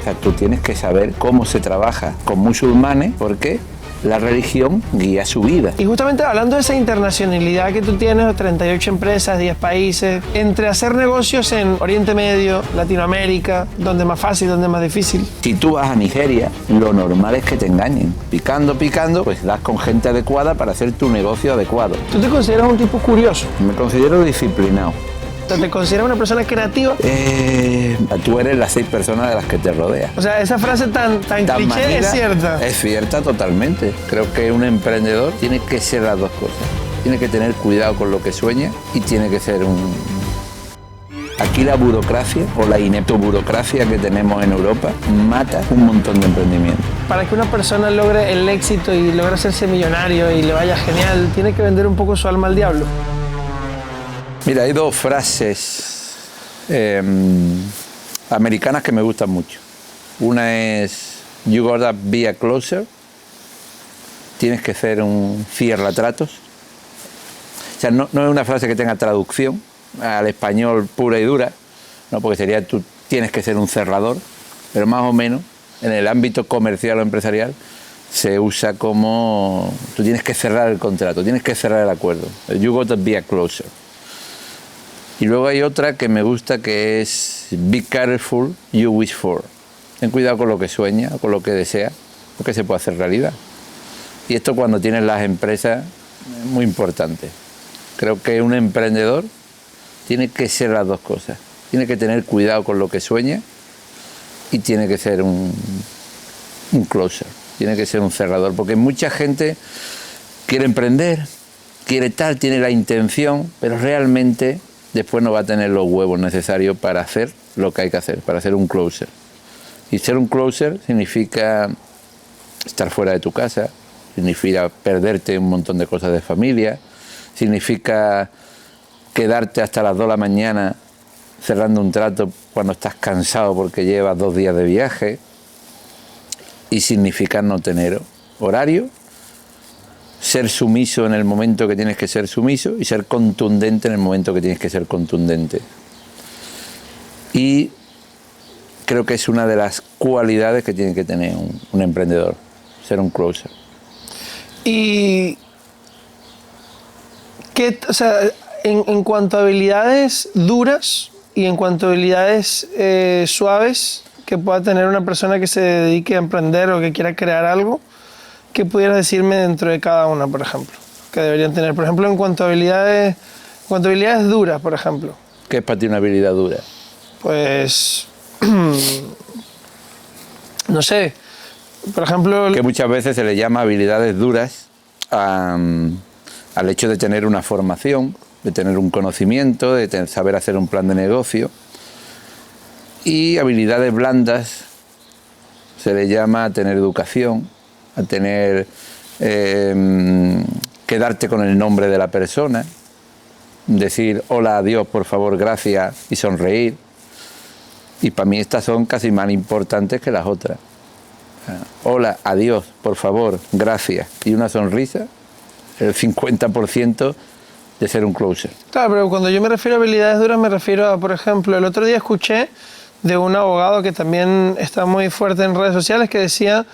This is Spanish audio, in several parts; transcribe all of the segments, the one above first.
O sea, tú tienes que saber cómo se trabaja con musulmanes porque la religión guía su vida. Y justamente hablando de esa internacionalidad que tú tienes, 38 empresas, 10 países, entre hacer negocios en Oriente Medio, Latinoamérica, donde es más fácil, donde es más difícil. Si tú vas a Nigeria, lo normal es que te engañen. Picando, pues das con gente adecuada para hacer tu negocio adecuado. ¿Tú te consideras un tipo curioso? Me considero disciplinado. ¿Te consideras una persona creativa? Tú eres las 6 personas de las que te rodeas. O sea, esa frase tan cliché manera, es cierta. Es cierta totalmente. Creo que un emprendedor tiene que ser las dos cosas. Tiene que tener cuidado con lo que sueña y tiene que ser un... Aquí la burocracia o la ineptoburocracia que tenemos en Europa mata un montón de emprendimientos. Para que una persona logre el éxito y logre hacerse millonario y le vaya genial, tiene que vender un poco su alma al diablo. Mira, hay 2 frases americanas que me gustan mucho. Una es, you gotta be a closer. Tienes que ser un cierratratos. O sea, no es una frase que tenga traducción al español pura y dura, ¿no? Porque sería tú tienes que ser un cerrador, pero más o menos en el ámbito comercial o empresarial se usa como tú tienes que cerrar el contrato, tienes que cerrar el acuerdo. You gotta be a closer. Y luego hay otra que me gusta que es be careful you wish for. Ten cuidado con lo que sueña, con lo que desea, porque se puede hacer realidad. Y esto cuando tienes las empresas es muy importante. Creo que un emprendedor tiene que ser las dos cosas. Tiene que tener cuidado con lo que sueña y tiene que ser un closer, tiene que ser un cerrador, porque mucha gente quiere emprender, quiere tal, tiene la intención, pero realmente después no va a tener los huevos necesarios para hacer lo que hay que hacer, para ser un closer. Y ser un closer significa estar fuera de tu casa, significa perderte un montón de cosas de familia, significa quedarte hasta las 2 de la mañana cerrando un trato cuando estás cansado porque llevas 2 días de viaje, y significa no tener horario, ser sumiso en el momento que tienes que ser sumiso y ser contundente en el momento que tienes que ser contundente. Y creo que es una de las cualidades que tiene que tener un emprendedor, ser un closer. Y o sea, en cuanto a habilidades duras y en cuanto a habilidades suaves que pueda tener una persona que se dedique a emprender o que quiera crear algo, ¿qué pudieras decirme dentro de cada una, por ejemplo? Que deberían tener, por ejemplo, en cuanto a habilidades duras, por ejemplo. ¿Qué es para ti una habilidad dura? Pues, no sé, por ejemplo... Que muchas veces se le llama habilidades duras al hecho de tener una formación, de tener un conocimiento, de saber hacer un plan de negocio. Y habilidades blandas se le llama a tener educación, a tener quedarte con el nombre de la persona, decir hola, adiós, por favor, gracias y sonreír. Y para mí estas son casi más importantes que las otras. Hola, adiós, por favor, gracias y una sonrisa, el 50% de ser un closer. Claro, pero cuando yo me refiero a habilidades duras me refiero a, por ejemplo, el otro día escuché de un abogado que también está muy fuerte en redes sociales que decía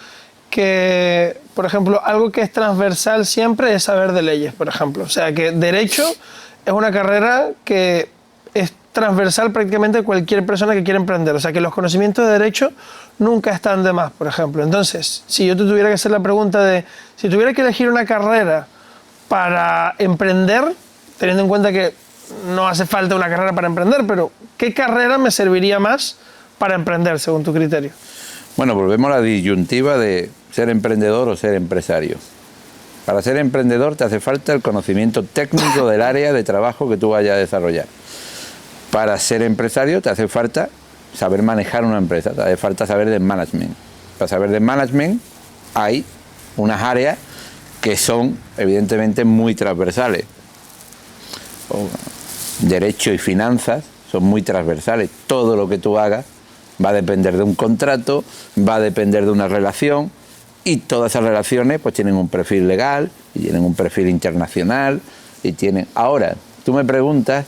que, por ejemplo, algo que es transversal siempre es saber de leyes, por ejemplo. O sea, que derecho es una carrera que es transversal prácticamente a cualquier persona que quiera emprender. O sea, que los conocimientos de derecho nunca están de más, por ejemplo. Entonces, si yo te tuviera que hacer la pregunta de si tuviera que elegir una carrera para emprender, teniendo en cuenta que no hace falta una carrera para emprender, pero ¿qué carrera me serviría más para emprender, según tu criterio? Bueno, volvemos a la disyuntiva de ser emprendedor o ser empresario. Para ser emprendedor te hace falta el conocimiento técnico del área de trabajo que tú vayas a desarrollar. Para ser empresario te hace falta saber manejar una empresa, te hace falta saber de management. Para saber de management hay unas áreas que son evidentemente muy transversales. Derecho y finanzas son muy transversales. Todo lo que tú hagas va a depender de un contrato, va a depender de una relación, y todas esas relaciones pues tienen un perfil legal y tienen un perfil internacional y tienen... Ahora, tú me preguntas,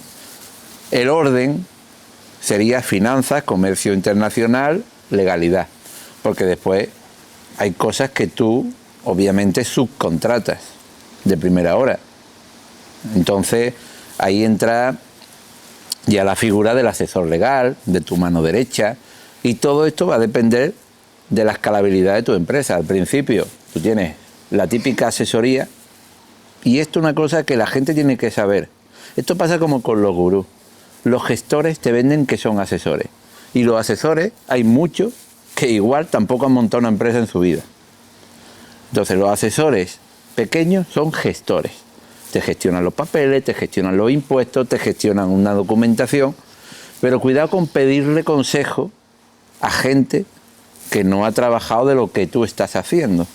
el orden sería finanzas, comercio internacional legalidad, porque después hay cosas que tú obviamente subcontratas de primera hora. Entonces ahí entra ya la figura del asesor legal, de tu mano derecha, y todo esto va a depender de la escalabilidad de tu empresa. Al principio tú tienes la típica asesoría, y esto es una cosa que la gente tiene que saber. Esto pasa como con los gurús. Los gestores te venden que son asesores, y los asesores hay muchos que igual tampoco han montado una empresa en su vida. Entonces los asesores pequeños son gestores. Te gestionan los papeles, te gestionan los impuestos, te gestionan una documentación, pero cuidado con pedirle consejo a gente que no ha trabajado de lo que tú estás haciendo.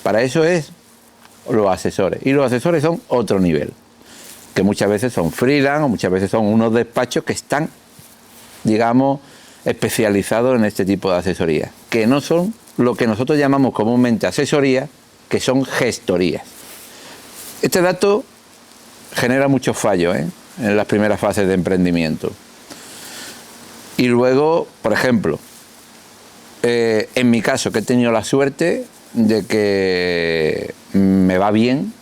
Para eso es los asesores. Y los asesores son otro nivel, que muchas veces son freelance o muchas veces son unos despachos que están, digamos, especializados en este tipo de asesoría, que no son lo que nosotros llamamos comúnmente asesoría, que son gestorías. Este dato genera muchos fallos en las primeras fases de emprendimiento. Y luego, por ejemplo, en mi caso, que he tenido la suerte de que me va bien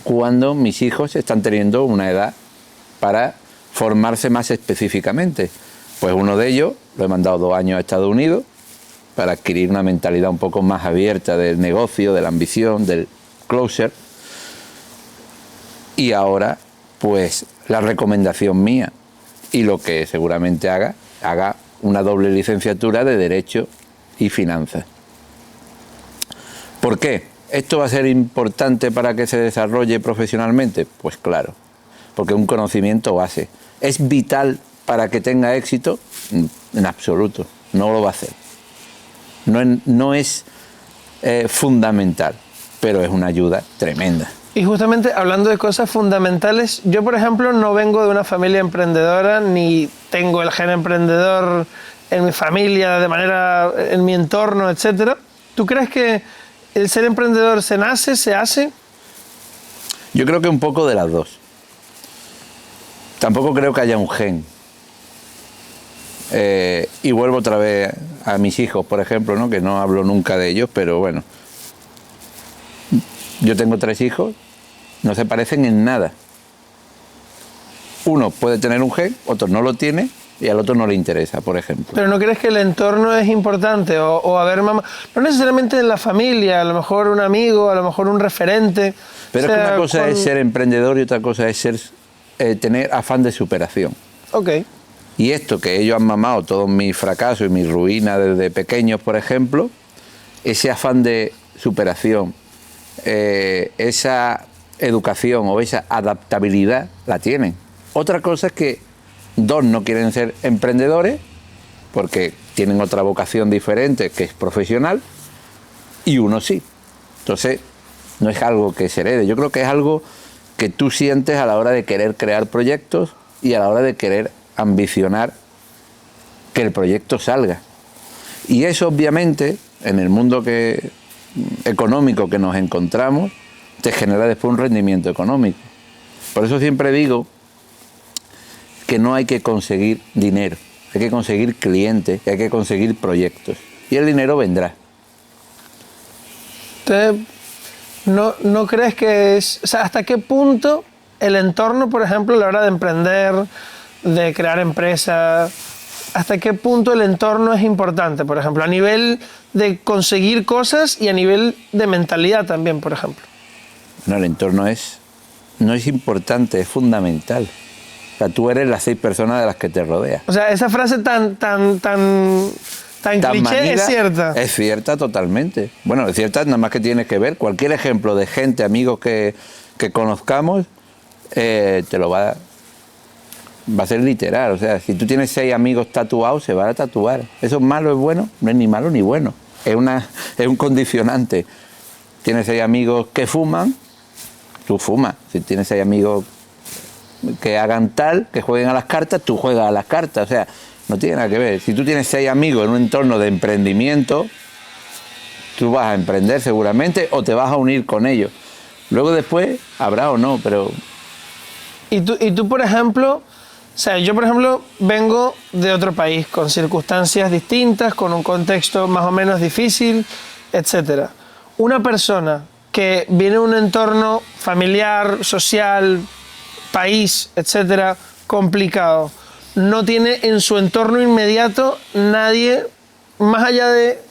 cuando mis hijos están teniendo una edad para formarse más específicamente. Pues uno de ellos lo he mandado 2 años a Estados Unidos para adquirir una mentalidad un poco más abierta del negocio, de la ambición, del closer. Y ahora, pues, la recomendación mía, y lo que seguramente haga una doble licenciatura de Derecho y Finanzas. ¿Por qué? ¿Esto va a ser importante para que se desarrolle profesionalmente? Pues claro, porque es un conocimiento base. ¿Es vital para que tenga éxito? En absoluto, no lo va a hacer. No es fundamental, pero es una ayuda tremenda. Y justamente hablando de cosas fundamentales, yo por ejemplo no vengo de una familia emprendedora, ni tengo el gen emprendedor en mi familia, de manera, en mi entorno, etcétera. ¿Tú crees que el ser emprendedor se nace, se hace? Yo creo que un poco de las dos. Tampoco creo que haya un gen. Y vuelvo otra vez a mis hijos, por ejemplo, ¿no? Que no hablo nunca de ellos, pero bueno. Yo tengo 3 hijos, no se parecen en nada. Uno puede tener un gen, otro no lo tiene y al otro no le interesa, por ejemplo. ¿Pero no crees que el entorno es importante? O a ver, mamá, no necesariamente en la familia, a lo mejor un amigo, a lo mejor un referente. Pero es que una cosa es ser emprendedor y otra cosa es tener afán de superación. Ok. Y esto que ellos han mamado, todos mis fracasos y mis ruinas desde pequeños, por ejemplo, ese afán de superación, esa educación o esa adaptabilidad la tienen. Otra cosa es que 2 no quieren ser emprendedores porque tienen otra vocación diferente que es profesional y uno sí. Entonces no es algo que se herede, yo creo que es algo que tú sientes a la hora de querer crear proyectos y a la hora de querer ambicionar que el proyecto salga. Y eso obviamente en el mundo económico que nos encontramos te genera después un rendimiento económico. Por eso siempre digo que no hay que conseguir dinero, hay que conseguir clientes, hay que conseguir proyectos y el dinero vendrá. Entonces, ¿no crees que es, o sea, hasta qué punto el entorno, por ejemplo, a la hora de emprender, de crear empresas, hasta qué punto el entorno es importante, por ejemplo, a nivel de conseguir cosas y a nivel de mentalidad también, por ejemplo? No, el entorno no es importante, es fundamental. O sea, tú eres las 6 personas de las que te rodeas. O sea, esa frase tan cliché manida, es cierta. Es cierta totalmente. Bueno, es cierta nada más que tienes que ver. Cualquier ejemplo de gente, amigos que conozcamos, te lo va a ser literal. O sea, si tú tienes 6 amigos tatuados, se van a tatuar. Eso es malo, es bueno, no es ni malo ni bueno. Es un condicionante. Tienes 6 amigos que fuman, tú fumas. Si tienes 6 amigos que hagan tal, que jueguen a las cartas, tú juegas a las cartas. O sea, no tiene nada que ver. Si tú tienes 6 amigos en un entorno de emprendimiento, tú vas a emprender seguramente o te vas a unir con ellos. Luego después habrá o no, pero... ¿Y tú, por ejemplo, O sea, yo, por ejemplo, vengo de otro país con circunstancias distintas, con un contexto más o menos difícil, etc. Una persona que viene de un entorno familiar, social, país, etcétera, complicado, no tiene en su entorno inmediato nadie más allá de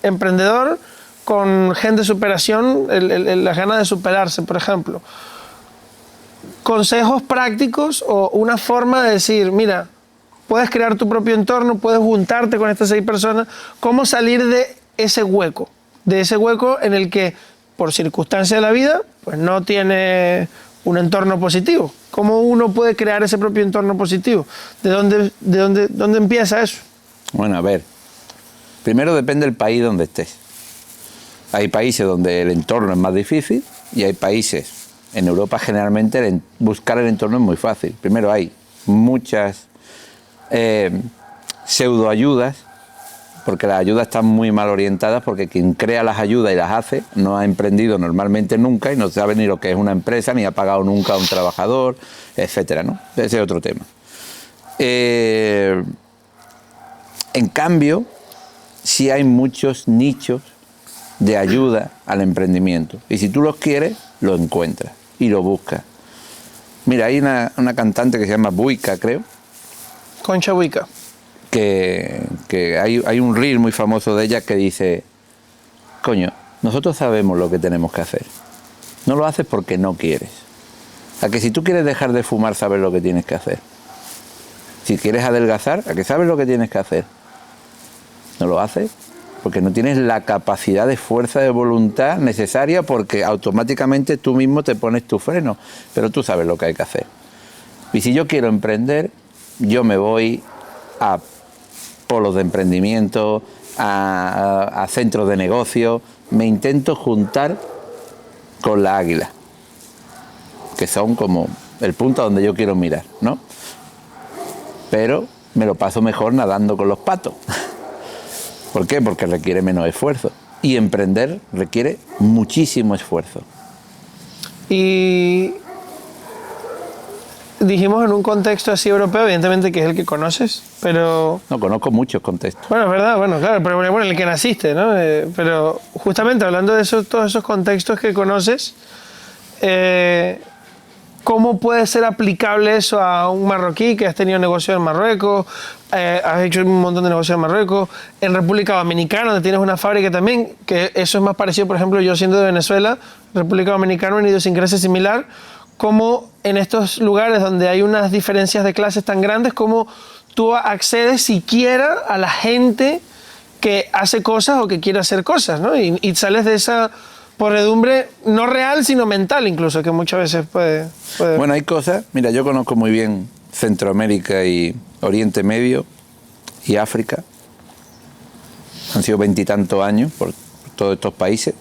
emprendedor con gente de superación, las ganas de superarse, por ejemplo. Consejos prácticos o una forma de decir, mira, puedes crear tu propio entorno, puedes juntarte con estas 6 personas, cómo salir de ese hueco en el que por circunstancias de la vida pues no tiene un entorno positivo. ¿Cómo uno puede crear ese propio entorno positivo? ¿De dónde empieza eso? Bueno, a ver, primero depende del país donde estés. Hay países donde el entorno es más difícil y hay países, en Europa generalmente buscar el entorno es muy fácil. Primero hay muchas pseudoayudas, porque las ayudas están muy mal orientadas, porque quien crea las ayudas y las hace no ha emprendido normalmente nunca y no sabe ni lo que es una empresa, ni ha pagado nunca a un trabajador, etcétera, ¿no? Ese es otro tema. En cambio, sí hay muchos nichos de ayuda al emprendimiento. Y si tú los quieres, lo encuentras y lo buscas. Mira, hay una cantante que se llama Buika, creo. Concha Buika. Que hay un reel muy famoso de ella que dice, coño, nosotros sabemos lo que tenemos que hacer. No lo haces porque no quieres. A que si tú quieres dejar de fumar, sabes lo que tienes que hacer. Si quieres adelgazar, a que sabes lo que tienes que hacer. No lo haces porque no tienes la capacidad de fuerza de voluntad necesaria, porque automáticamente tú mismo te pones tu freno, pero tú sabes lo que hay que hacer. Y si yo quiero emprender, yo me voy a polos de emprendimiento, a centros de negocio, me intento juntar con la águila, que son como el punto a donde yo quiero mirar, ¿no? Pero me lo paso mejor nadando con los patos. ¿Por qué? Porque requiere menos esfuerzo. Y emprender requiere muchísimo esfuerzo. Y dijimos en un contexto así europeo, evidentemente que es el que conoces, pero... No, conozco muchos contextos. Bueno, es verdad, bueno, claro, pero bueno, el que naciste, ¿no? Pero justamente hablando de eso, todos esos contextos que conoces, ¿cómo puede ser aplicable eso a un marroquí que has tenido negocio en Marruecos, has hecho un montón de negocios en Marruecos, en República Dominicana, donde tienes una fábrica también, que eso es más parecido, por ejemplo, yo siendo de Venezuela, República Dominicana, una idiosincrasia similar, cómo en estos lugares donde hay unas diferencias de clases tan grandes, cómo tú accedes siquiera a la gente que hace cosas o que quiere hacer cosas, ¿no? Y sales de esa podredumbre no real, sino mental incluso, que muchas veces puede... Bueno, hay cosas... Mira, yo conozco muy bien Centroamérica y Oriente Medio y África. Han sido 20 y tantos años por todos estos países.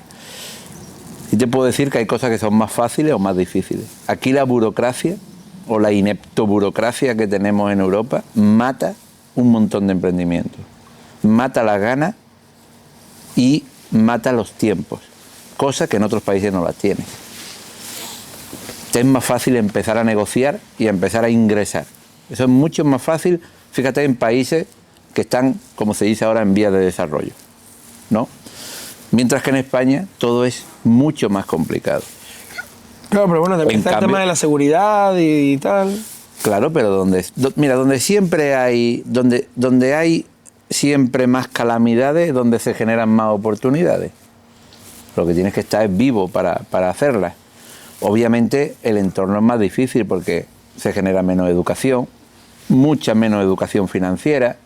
Y te puedo decir que hay cosas que son más fáciles o más difíciles. Aquí la burocracia o la ineptoburocracia que tenemos en Europa mata un montón de emprendimientos. Mata las ganas y mata los tiempos. Cosa que en otros países no las tienes. Es más fácil empezar a negociar y a empezar a ingresar. Eso es mucho más fácil, fíjate, en países que están, como se dice ahora, en vías de desarrollo, ¿no? Mientras que en España todo es mucho más complicado. Claro, pero bueno, también está el tema de la seguridad y tal. Claro, pero donde siempre hay, donde hay siempre más calamidades, donde se generan más oportunidades. Lo que tienes que estar es vivo para hacerlas. Obviamente el entorno es más difícil porque se genera menos educación, mucha menos educación financiera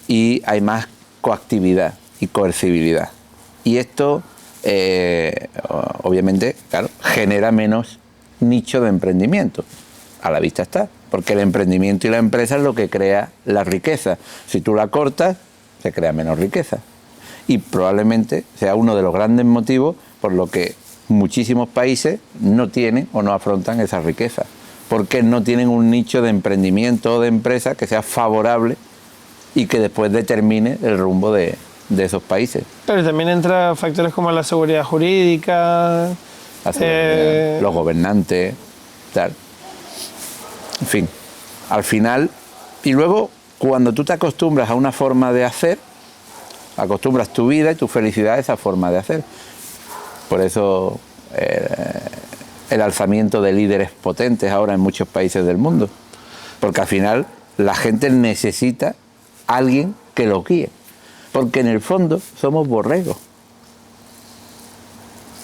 y hay más coactividad y coercibilidad. Y esto, obviamente, claro, genera menos nicho de emprendimiento. A la vista está, porque el emprendimiento y la empresa es lo que crea la riqueza. Si tú la cortas, se crea menos riqueza. Y probablemente sea uno de los grandes motivos por lo que muchísimos países no tienen o no afrontan esa riqueza, porque no tienen un nicho de emprendimiento o de empresa que sea favorable y que después determine el rumbo de esos países. Pero también entra factores como la seguridad jurídica, los gobernantes, tal. En fin. al final, y luego cuando tú te acostumbras a una forma de hacer, acostumbras tu vida y tu felicidad a esa forma de hacer. Por eso el alzamiento de líderes potentes ahora en muchos países del mundo. Porque al final la gente necesita a alguien que lo guíe. Porque en el fondo somos borregos.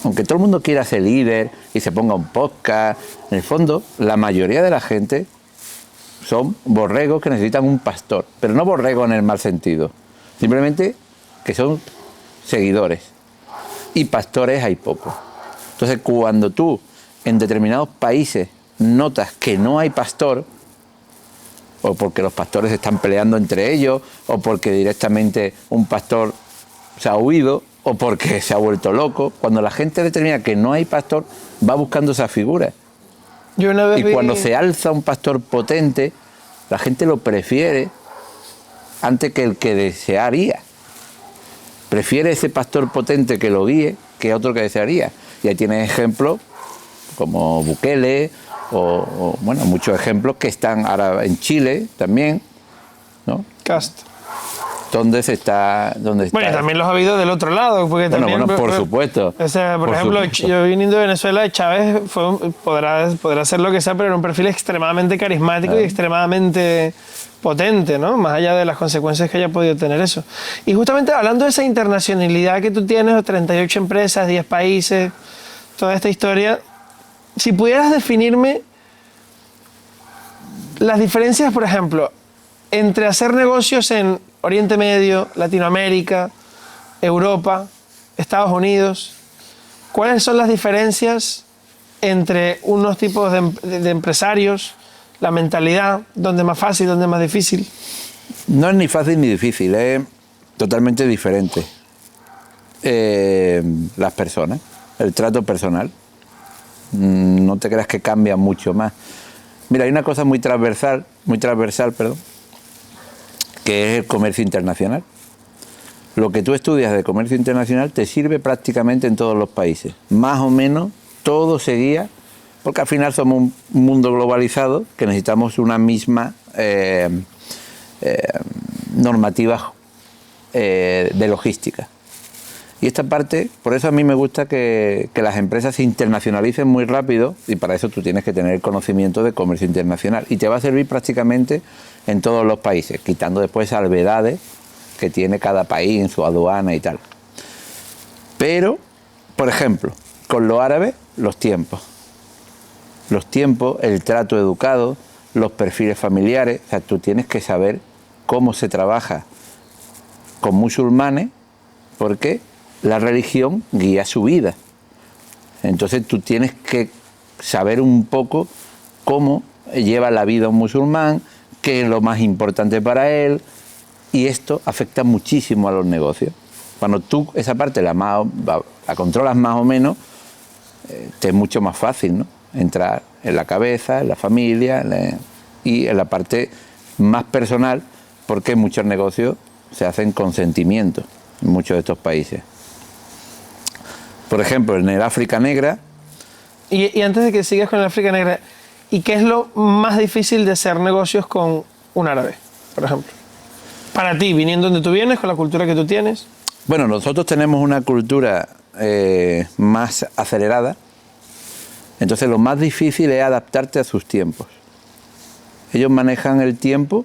Aunque todo el mundo quiera ser líder y se ponga un podcast, en el fondo la mayoría de la gente son borregos que necesitan un pastor. Pero no borregos en el mal sentido. Simplemente que son seguidores. Y pastores hay pocos. Entonces cuando tú en determinados países notas que no hay pastor, o porque los pastores se están peleando entre ellos, o porque directamente un pastor se ha huido, o porque se ha vuelto loco, cuando la gente determina que no hay pastor, va buscando esa figura. Yo una vez Y cuando se alza un pastor potente, la gente lo prefiere antes que el que desearía. Prefiere ese pastor potente que lo guíe que otro que desearía. Y ahí tienes ejemplos como Bukele, o bueno, muchos ejemplos que están ahora en Chile también, ¿no? Cast. ¿Dónde está? Bueno, y también los ha habido del otro lado. Porque también, por supuesto. O sea, por ejemplo, supuesto. yo viniendo de Venezuela, Chávez podrá hacer lo que sea, pero era un perfil extremadamente carismático y extremadamente potente, ¿no? Más allá de las consecuencias que haya podido tener eso. Y justamente hablando de esa internacionalidad que tú tienes, 38 empresas, 10 países, toda esta historia, si pudieras definirme las diferencias, por ejemplo, entre hacer negocios en Oriente Medio, Latinoamérica, Europa, Estados Unidos, ¿cuáles son las diferencias entre unos tipos de empresarios, la mentalidad, dónde es más fácil, dónde es más difícil? No es ni fácil ni difícil, es totalmente diferente. Las personas, el trato personal, no te creas que cambia mucho más. Mira, hay una cosa muy transversal, que es el comercio internacional. Lo que tú estudias de comercio internacional te sirve prácticamente en todos los países. Más o menos todo se guía, porque al final somos un mundo globalizado que necesitamos una misma normativa de logística. Y esta parte, por eso a mí me gusta que las empresas se internacionalicen muy rápido, y para eso tú tienes que tener conocimiento de comercio internacional. Y te va a servir prácticamente en todos los países, quitando después salvedades que tiene cada país en su aduana y tal. Pero, por ejemplo, con los árabes, los tiempos. Los tiempos, el trato educado, los perfiles familiares. O sea, tú tienes que saber cómo se trabaja con musulmanes, porque la religión guía su vida. Entonces tú tienes que saber un poco cómo lleva la vida un musulmán, qué es lo más importante para él, y esto afecta muchísimo a los negocios. Cuando tú esa parte la controlas más o menos, te es mucho más fácil, ¿no? Entrar en la cabeza, en la familia, y en la parte más personal, porque muchos negocios se hacen con sentimiento en muchos de estos países. Por ejemplo, en el África Negra... Y antes de que sigas con el África Negra, ¿y qué es lo más difícil de hacer negocios con un árabe, por ejemplo? Para ti, viniendo donde tú vienes, con la cultura que tú tienes. Bueno, nosotros tenemos una cultura más acelerada, entonces lo más difícil es adaptarte a sus tiempos. Ellos manejan el tiempo.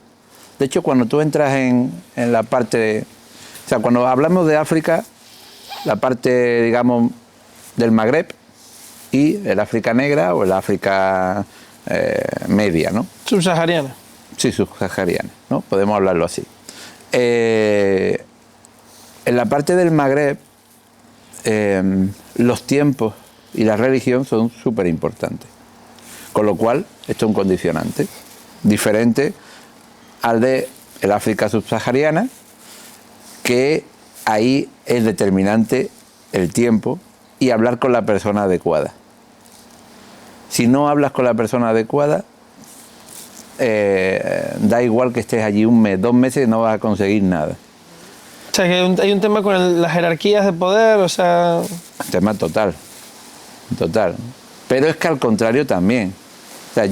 De hecho, cuando tú entras en la parte... O sea, cuando hablamos de África, la parte, digamos, del Magreb y el África Negra o el África media, ¿no? Subsahariana. Sí, subsahariana, ¿no? Podemos hablarlo así. En la parte del Magreb, los tiempos y la religión son súper importantes. Con lo cual, esto es un condicionante diferente al de el África subsahariana, que ahí es determinante el tiempo y hablar con la persona adecuada. Si no hablas con la persona adecuada, da igual que estés allí un mes, 2 meses, no vas a conseguir nada. O sea, que hay un tema con las jerarquías de poder, o sea... Tema total. Pero es que al contrario también. O sea,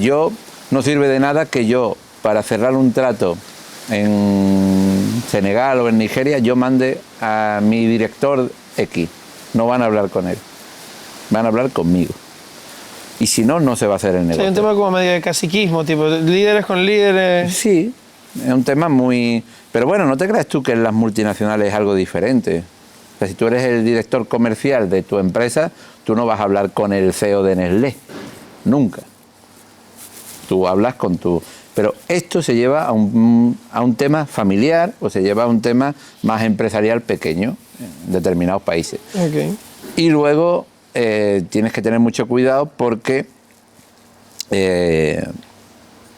no sirve de nada que yo, para cerrar un trato en Senegal o en Nigeria, yo mande a mi director X. No van a hablar con él, van a hablar conmigo. Y si no, no se va a hacer el negocio. Sí, un tema como medio de caciquismo, tipo líderes con líderes. Sí, es un tema muy... Pero bueno, no te creas tú que en las multinacionales es algo diferente. O sea, si tú eres el director comercial de tu empresa, tú no vas a hablar con el CEO de Nestlé, nunca. Tú hablas con tu... Pero esto se lleva a un tema familiar o se lleva a un tema más empresarial pequeño en determinados países. Okay. Y luego tienes que tener mucho cuidado porque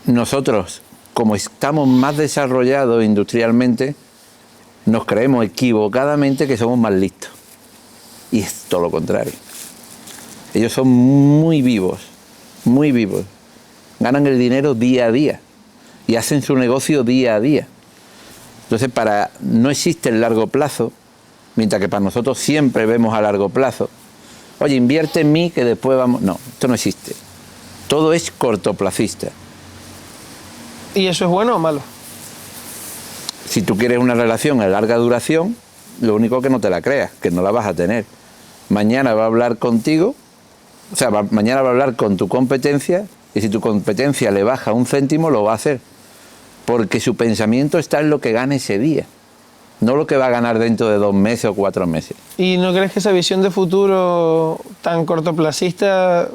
nosotros, como estamos más desarrollados industrialmente, nos creemos equivocadamente que somos más listos. Y es todo lo contrario. Ellos son muy vivos, muy vivos. Ganan el dinero día a día y hacen su negocio día a día. Entonces, no existe el largo plazo, mientras que para nosotros siempre vemos a largo plazo. Oye, invierte en mí que después vamos... No, esto no existe. Todo es cortoplacista. ¿Y eso es bueno o malo? Si tú quieres una relación a larga duración, lo único que no te la creas, que no la vas a tener. Mañana va a hablar contigo, o sea, mañana va a hablar con tu competencia, y si tu competencia le baja un céntimo, lo va a hacer. Porque su pensamiento está en lo que gane ese día, no lo que va a ganar dentro de 2 meses o 4 meses. ¿Y no crees que esa visión de futuro tan cortoplacista,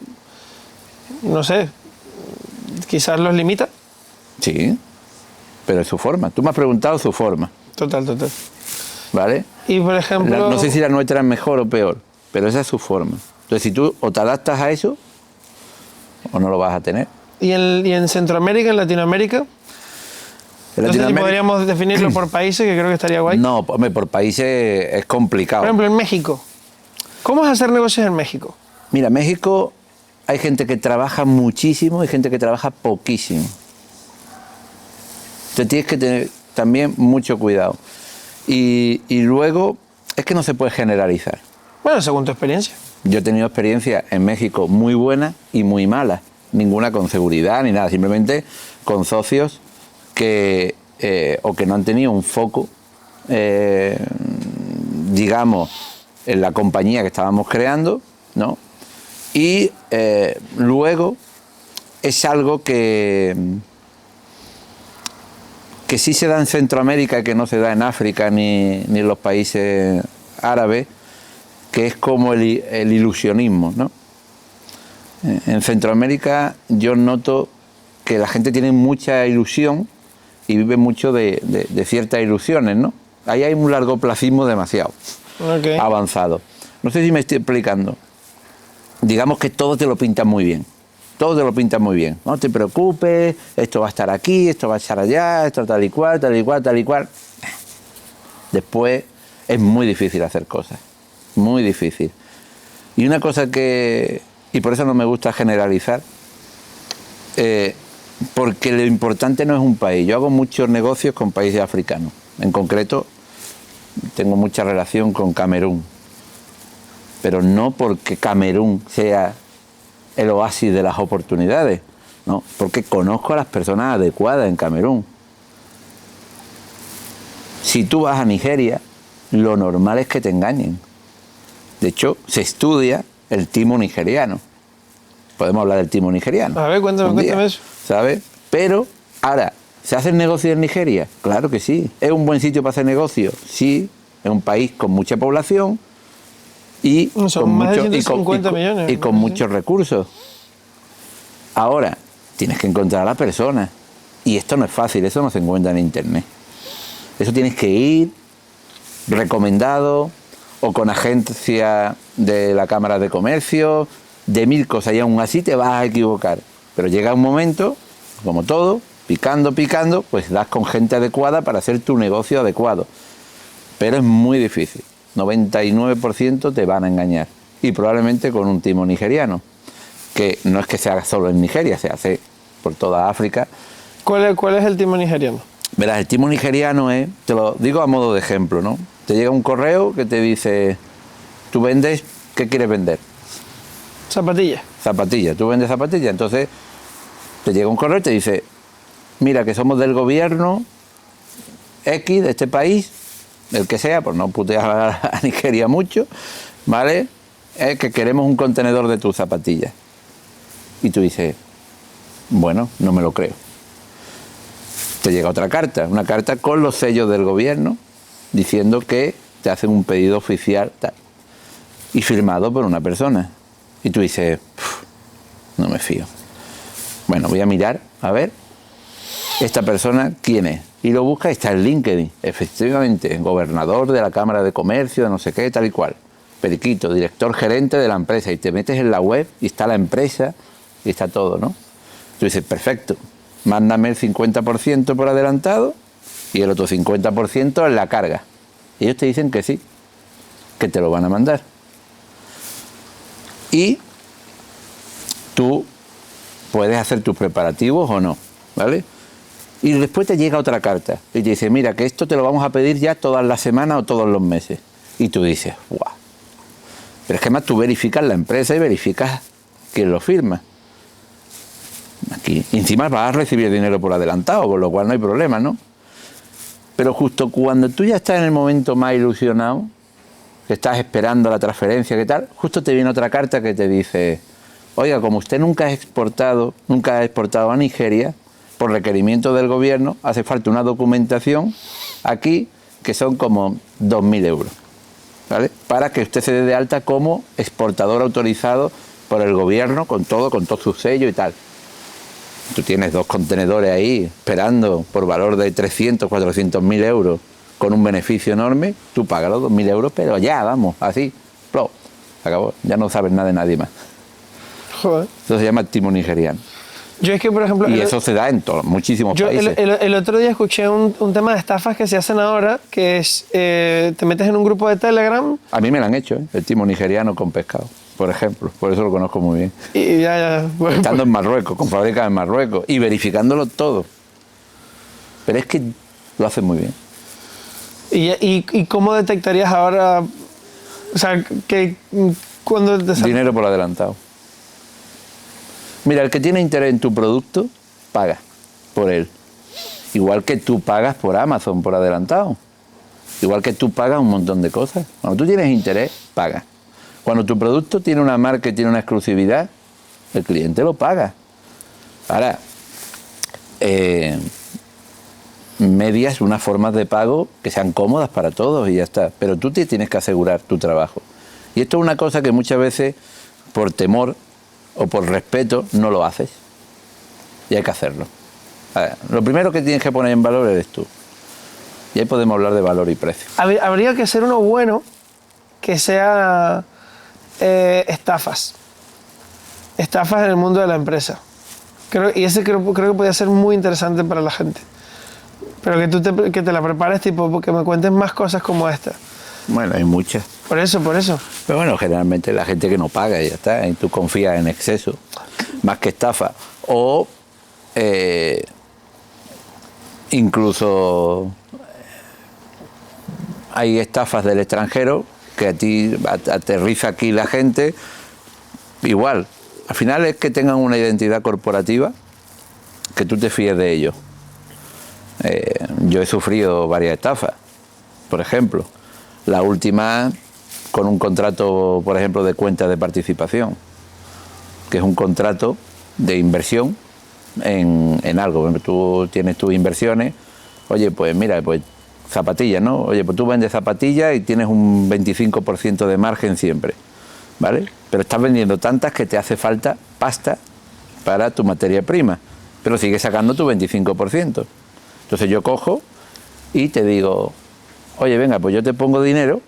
no sé, quizás los limita? Sí, pero es su forma. Tú me has preguntado su forma. Total. ¿Vale? Y por ejemplo... No sé si la nuestra es mejor o peor, pero esa es su forma. Entonces, si tú o te adaptas a eso, o no lo vas a tener. ¿Y en Centroamérica, en Latinoamérica? No sé si podríamos definirlo por países, que creo que estaría guay. No, hombre, por países es complicado. Por ejemplo, en México. ¿Cómo es hacer negocios en México? Mira, México hay gente que trabaja muchísimo y gente que trabaja poquísimo. Entonces tienes que tener también mucho cuidado. Y luego, es que no se puede generalizar. Bueno, según tu experiencia. Yo he tenido experiencias en México muy buenas y muy malas. Ninguna con seguridad ni nada, simplemente con socios que o que no han tenido un foco, digamos, en la compañía que estábamos creando, ¿no? Y luego es algo que sí se da en Centroamérica y que no se da en África ni en los países árabes, que es como el ilusionismo, ¿no? En Centroamérica yo noto que la gente tiene mucha ilusión y vive mucho de ciertas ilusiones, ¿no? Ahí hay un largoplacismo demasiado avanzado. No sé si me estoy explicando. Digamos que todo te lo pintan muy bien. Todo te lo pintan muy bien. No te preocupes, esto va a estar aquí, esto va a estar allá, esto tal y cual, tal y cual, tal y cual. Después es muy difícil hacer cosas. Muy difícil. Y una cosa que... Y por eso no me gusta generalizar. Porque lo importante no es un país. Yo hago muchos negocios con países africanos. En concreto, tengo mucha relación con Camerún. Pero no porque Camerún sea el oasis de las oportunidades, no, porque conozco a las personas adecuadas en Camerún. Si tú vas a Nigeria, lo normal es que te engañen. De hecho, se estudia el timo nigeriano. Podemos hablar del timo nigeriano. A ver, cuéntame eso. ¿Sabes? Pero, ahora, ¿se hacen negocios en Nigeria? Claro que sí. ¿Es un buen sitio para hacer negocios? Sí. Es un país con mucha población y son con, más de 150 millones. Y con muchos recursos. Ahora, tienes que encontrar a la persona. Y esto no es fácil, eso no se encuentra en internet. Eso tienes que ir recomendado o con agencia de la Cámara de Comercio, de 1000 cosas, y aún así te vas a equivocar. Pero llega un momento, como todo, picando, pues das con gente adecuada para hacer tu negocio adecuado. Pero es muy difícil. 99% te van a engañar. Y probablemente con un timo nigeriano, que no es que se haga solo en Nigeria, se hace por toda África. ¿Cuál es el timo nigeriano? Verás, el timo nigeriano es, te lo digo a modo de ejemplo, ¿no? Te llega un correo que te dice, tú vendes, ¿qué quieres vender? Zapatillas. Zapatillas, tú vendes zapatillas. Entonces te llega un correo y te dice, mira que somos del gobierno X de este país, el que sea, por no putear a Nigeria mucho, ¿vale? Es que queremos un contenedor de tus zapatillas. Y tú dices, bueno, no me lo creo. Te llega otra carta, una carta con los sellos del gobierno, diciendo que te hacen un pedido oficial, tal, y firmado por una persona. Y tú dices, no me fío. Bueno, voy a mirar, a ver, esta persona, ¿quién es? Y lo busca y está en LinkedIn, efectivamente, gobernador de la Cámara de Comercio, de no sé qué, tal y cual. Periquito, director gerente de la empresa. Y te metes en la web y está la empresa y está todo, ¿no? Tú dices, perfecto, mándame el 50% por adelantado y el otro 50% en la carga. Y ellos te dicen que sí, que te lo van a mandar. Y tú puedes hacer tus preparativos o no, ¿vale? Y después te llega otra carta y te dice, mira, que esto te lo vamos a pedir ya todas las semanas o todos los meses. Y tú dices, guau. Pero es que además tú verificas la empresa y verificas quién lo firma. Aquí, encima vas a recibir dinero por adelantado, con lo cual no hay problema, ¿no? Pero justo cuando tú ya estás en el momento más ilusionado, que estás esperando la transferencia, ¿qué tal? Justo te viene otra carta que te dice, oiga, como usted nunca ha exportado a Nigeria, por requerimiento del gobierno, hace falta una documentación aquí que son como 2.000 euros, ¿vale? Para que usted se dé de alta como exportador autorizado por el gobierno, con todo su sello y tal. Tú tienes 2 contenedores ahí esperando por valor de 300, 400.000 euros con un beneficio enorme, tú pagas los 2.000 euros, pero ya, vamos, así, ¡plop! Acabó, ya no sabes nada de nadie más. Joder. Eso se llama timo nigeriano. Yo es que, por ejemplo... Y eso se da en muchísimos países. El otro día escuché un tema de estafas que se hacen ahora, que es, te metes en un grupo de Telegram... A mí me lo han hecho, el timo nigeriano con pescado, por ejemplo, por eso lo conozco muy bien. Y ya. Bueno, estando en Marruecos, con fábricas en Marruecos, y verificándolo todo. Pero es que lo hacen muy bien. ¿Y cómo detectarías ahora, o sea, que cuando te sale? Dinero por adelantado. Mira, el que tiene interés en tu producto, paga por él. Igual que tú pagas por Amazon por adelantado. Igual que tú pagas un montón de cosas. Cuando tú tienes interés, pagas. Cuando tu producto tiene una marca y tiene una exclusividad, el cliente lo paga. Ahora, medias unas formas de pago que sean cómodas para todos y ya está. Pero tú te tienes que asegurar tu trabajo. Y esto es una cosa que muchas veces, por temor o por respeto, no lo haces. Y hay que hacerlo. A ver, lo primero que tienes que poner en valor eres tú. Y ahí podemos hablar de valor y precio. Habría que ser uno bueno que sea estafas. Estafas en el mundo de la empresa. Creo que podría ser muy interesante para la gente. Pero que te la prepares, tipo, que me cuentes más cosas como esta. Bueno, hay muchas. Por eso. Pero bueno, generalmente la gente que no paga y ya está, y tú confías en exceso, más que estafa. O incluso hay estafas del extranjero que a ti aterriza aquí la gente. Igual, al final es que tengan una identidad corporativa que tú te fíes de ellos. Yo he sufrido varias estafas, por ejemplo. La última con un contrato, por ejemplo, de cuenta de participación, que es un contrato de inversión en algo. Tú tienes tus inversiones, oye, pues mira, pues zapatillas, ¿no? Oye, pues tú vendes zapatillas y tienes un 25% de margen siempre, ¿vale? Pero estás vendiendo tantas que te hace falta pasta para tu materia prima, pero sigues sacando tu 25%. Entonces yo cojo y te digo, oye, venga, pues yo te pongo dinero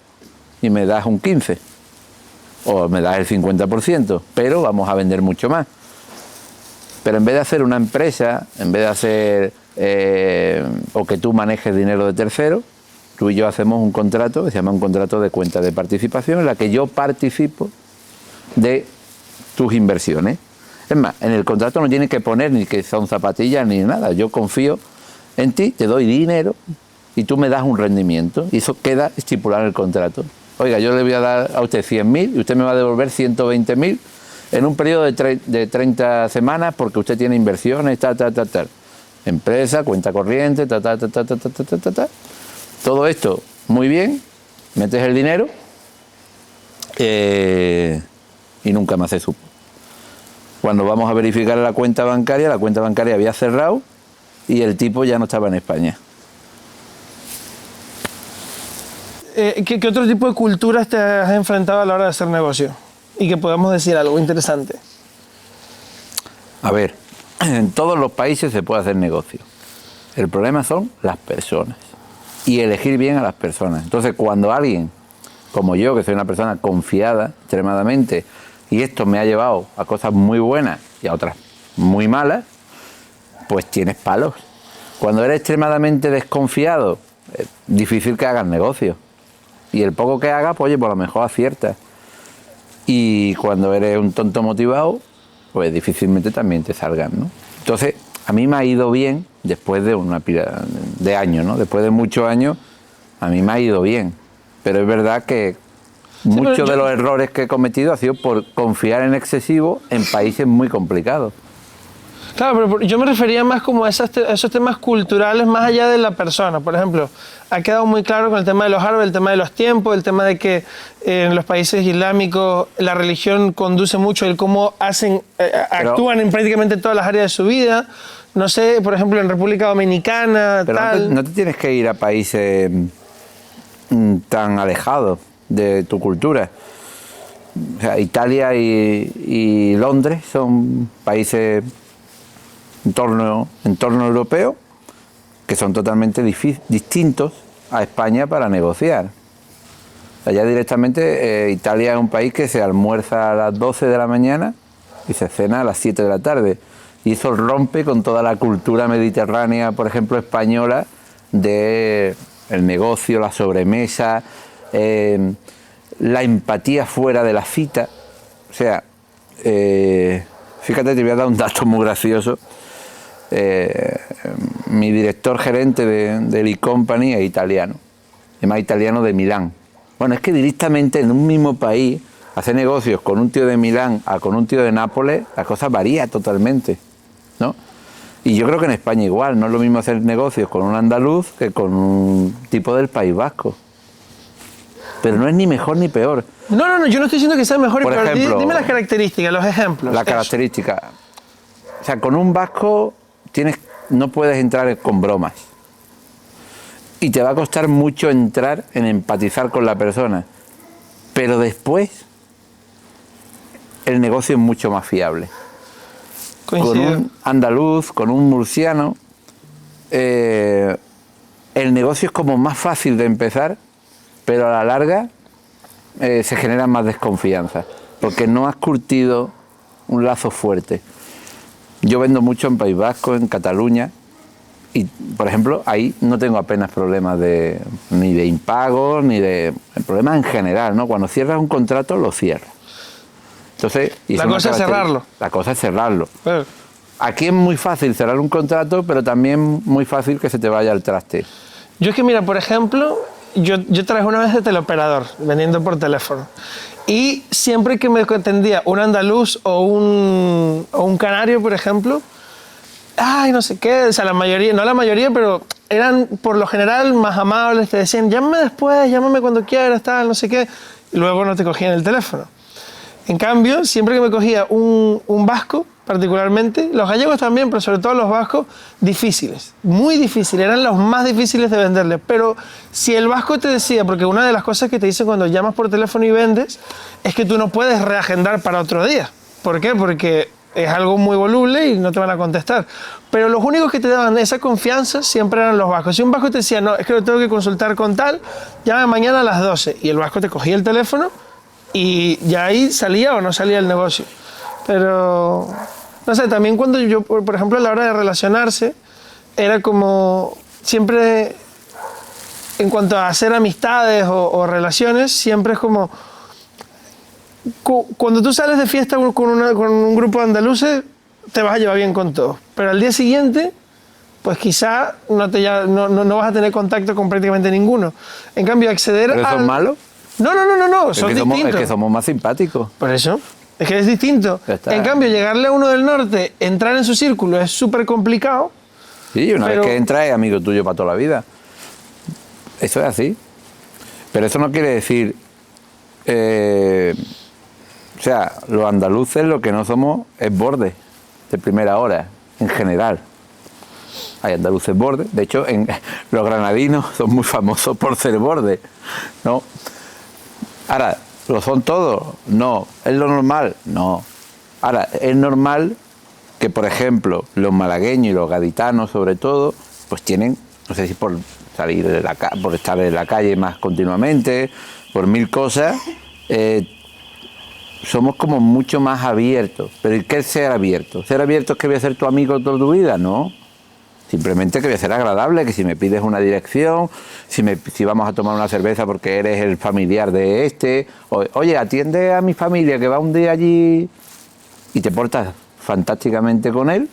y me das un 15%, o me das el 50%, pero vamos a vender mucho más. Pero en vez de hacer una empresa, en vez de hacer, o que tú manejes dinero de tercero, tú y yo hacemos un contrato que se llama un contrato de cuenta de participación, en la que yo participo de tus inversiones. Es más, en el contrato no tienes que poner ni que son zapatillas ni nada. Yo confío en ti, te doy dinero y tú me das un rendimiento. Y eso queda estipulado en el contrato. Oiga, yo le voy a dar a usted 100.000 y usted me va a devolver 120.000 en un periodo de 30 semanas porque usted tiene inversiones, tal. Empresa, cuenta corriente, todo esto muy bien, metes el dinero y nunca más se supo. Cuando vamos a verificar la cuenta bancaria había cerrado y el tipo ya no estaba en España. ¿Qué otro tipo de culturas te has enfrentado a la hora de hacer negocio? Y que podamos decir algo interesante. A ver, en todos los países se puede hacer negocio. El problema son las personas y elegir bien a las personas. Entonces, cuando alguien, como yo, que soy una persona confiada extremadamente, y esto me ha llevado a cosas muy buenas y a otras muy malas, pues tienes palos. Cuando eres extremadamente desconfiado, es difícil que hagas negocio. Y el poco que hagas, pues oye, por lo mejor aciertas. Y cuando eres un tonto motivado, pues difícilmente también te salgan, ¿no? Entonces, a mí me ha ido bien, después de una pila de años, ¿no? Después de muchos años, a mí me ha ido bien. Pero es verdad que muchos de los errores que he cometido ha sido por confiar en excesivo en países muy complicados. Claro, pero yo me refería más como a esos temas culturales más allá de la persona. Por ejemplo, ha quedado muy claro con el tema de los árabes, el tema de los tiempos, el tema de que en los países islámicos la religión conduce mucho el cómo actúan en prácticamente todas las áreas de su vida. No sé, por ejemplo, en República Dominicana, pero tal. No te tienes que ir a países tan alejados de tu cultura. O sea, Italia y Londres son países entorno europeo que son totalmente distintos a España para negociar. Allá directamente Italia es un país que se almuerza a las 12 de la mañana y se cena a las 7 de la tarde. Y eso rompe con toda la cultura mediterránea, por ejemplo, española, de el negocio, la sobremesa, la empatía fuera de la cita. O sea, fíjate, te voy a dar un dato muy gracioso. Mi director gerente del E-Company es italiano, además italiano de Milán. Bueno, es que directamente en un mismo país hacer negocios con un tío de Milán a con un tío de Nápoles, la cosa varía totalmente, ¿no? Y yo creo que en España igual, no es lo mismo hacer negocios con un andaluz que con un tipo del País Vasco. Pero no es ni mejor ni peor. No, yo no estoy diciendo que sea mejor y peor. Ejemplo, dime las características, los ejemplos. La característica. O sea, con un vasco no puedes entrar con bromas. Y te va a costar mucho entrar en empatizar con la persona. Pero después, el negocio es mucho más fiable. Coincido. Con un andaluz, con un murciano, el negocio es como más fácil de empezar, pero a la larga se genera más desconfianza, porque no has curtido un lazo fuerte. Yo vendo mucho en País Vasco, en Cataluña, y, por ejemplo, ahí no tengo apenas problemas ni de impagos, ni de problemas en general, ¿no? Cuando cierras un contrato, lo cierras. Entonces, la cosa es cerrarlo. La cosa es cerrarlo. Aquí es muy fácil cerrar un contrato, pero también muy fácil que se te vaya al traste. Yo es que, mira, por ejemplo, yo trabajé una vez de teleoperador, vendiendo por teléfono. Y siempre que me atendía un andaluz o un canario, por ejemplo, ay, no sé qué, o sea, la mayoría, no la mayoría, pero eran por lo general más amables, te decían, llámame después, llámame cuando quieras, tal, no sé qué, y luego no te cogían el teléfono. En cambio, siempre que me cogía un vasco, particularmente, los gallegos también, pero sobre todo los vascos, difíciles, muy difíciles, eran los más difíciles de venderles. Pero si el vasco te decía, porque una de las cosas que te dicen cuando llamas por teléfono y vendes, es que tú no puedes reagendar para otro día. ¿Por qué? Porque es algo muy voluble y no te van a contestar. Pero los únicos que te daban esa confianza siempre eran los vascos. Si un vasco te decía, no, es que lo tengo que consultar con tal, llama mañana a las 12, y el vasco te cogía el teléfono y ya ahí salía o no salía el negocio. Pero, no sé, también cuando yo, por ejemplo, a la hora de relacionarse, era como siempre, en cuanto a hacer amistades o relaciones, siempre es como, cuando tú sales de fiesta con un grupo de andaluces, te vas a llevar bien con todos. Pero al día siguiente, pues quizá no vas a tener contacto con prácticamente ninguno. En cambio, acceder ¿Pero son malos? No, son distintos. Es que somos más simpáticos. Por eso. Es que es distinto. En cambio, llegarle a uno del norte, entrar en su círculo es súper complicado, Sí, una vez que entras es amigo tuyo para toda la vida. Eso es así. Pero eso no quiere decir... o sea, los andaluces lo que no somos es bordes de primera hora, en general. Hay andaluces bordes. De hecho, los granadinos son muy famosos por ser bordes, ¿no? Ahora, ¿lo son todos? No. ¿Es lo normal? No. Ahora, es normal que, por ejemplo, los malagueños y los gaditanos, sobre todo, pues tienen, no sé si por salir de por estar en la calle más continuamente, por mil cosas, somos como mucho más abiertos. Pero ¿qué es ser abierto? ¿Ser abierto es que voy a ser tu amigo toda tu vida? No. Simplemente que voy a ser agradable, que si me pides una dirección, si vamos a tomar una cerveza porque eres el familiar de este, oye, atiende a mi familia que va un día allí y te portas fantásticamente con él,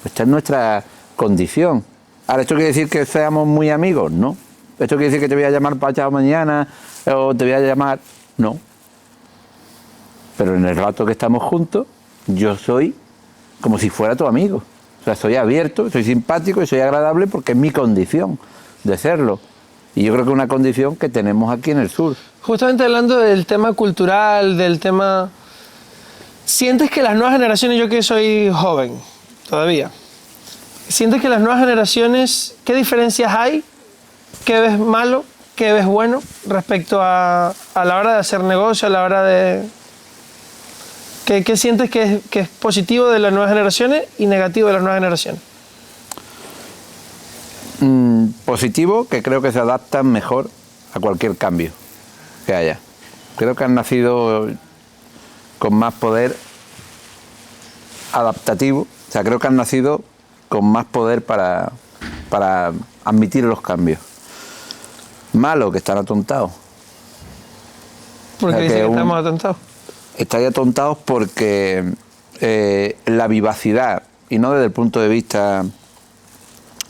pues esta es nuestra condición. Ahora, ¿esto quiere decir que seamos muy amigos? No. ¿Esto quiere decir que te voy a llamar pasado mañana o te voy a llamar? No. Pero en el rato que estamos juntos, yo soy como si fuera tu amigo. O sea, soy abierto, soy simpático y soy agradable porque es mi condición de serlo. Y yo creo que es una condición que tenemos aquí en el sur. Justamente hablando del tema cultural, del tema... ¿Sientes que las nuevas generaciones, yo que soy joven todavía, sientes que las nuevas generaciones, qué diferencias hay? ¿Qué ves malo? ¿Qué ves bueno respecto a la hora de hacer negocio, a la hora de... ¿Qué sientes que es positivo de las nuevas generaciones y negativo de las nuevas generaciones? Positivo, que creo que se adaptan mejor a cualquier cambio que haya. Creo que han nacido con más poder adaptativo, o sea, creo que han nacido con más poder para admitir los cambios. Malo, que están atontados. ¿Por qué dicen que estamos atontados? Estáis atontados porque la vivacidad, y no desde el punto de vista,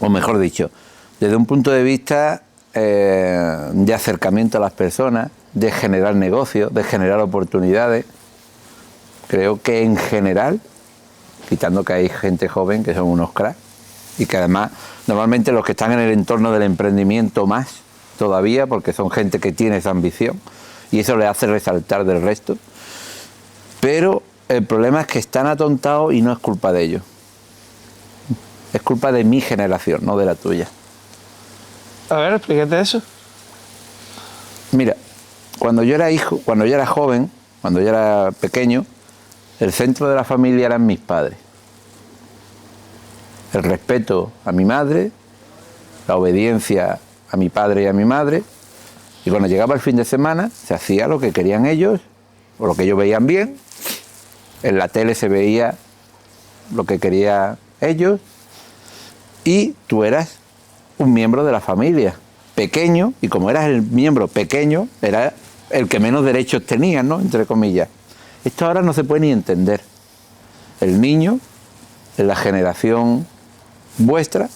o mejor dicho, desde un punto de vista de acercamiento a las personas, de generar negocios, de generar oportunidades, creo que en general, quitando que hay gente joven que son unos cracks, y que además, normalmente los que están en el entorno del emprendimiento más, todavía, porque son gente que tiene esa ambición, y eso le hace resaltar del resto. Pero el problema es que están atontados y no es culpa de ellos. Es culpa de mi generación, no de la tuya. A ver, explícate eso. Mira, cuando yo era joven, cuando yo era pequeño, el centro de la familia eran mis padres. El respeto a mi madre, la obediencia a mi padre y a mi madre, y cuando llegaba el fin de semana se hacía lo que querían ellos, o lo que ellos veían bien. En la tele se veía lo que querían ellos y tú eras un miembro de la familia, pequeño, y como eras el miembro pequeño, era el que menos derechos tenía, ¿no?, entre comillas. Esto ahora no se puede ni entender. El niño, en la generación vuestra,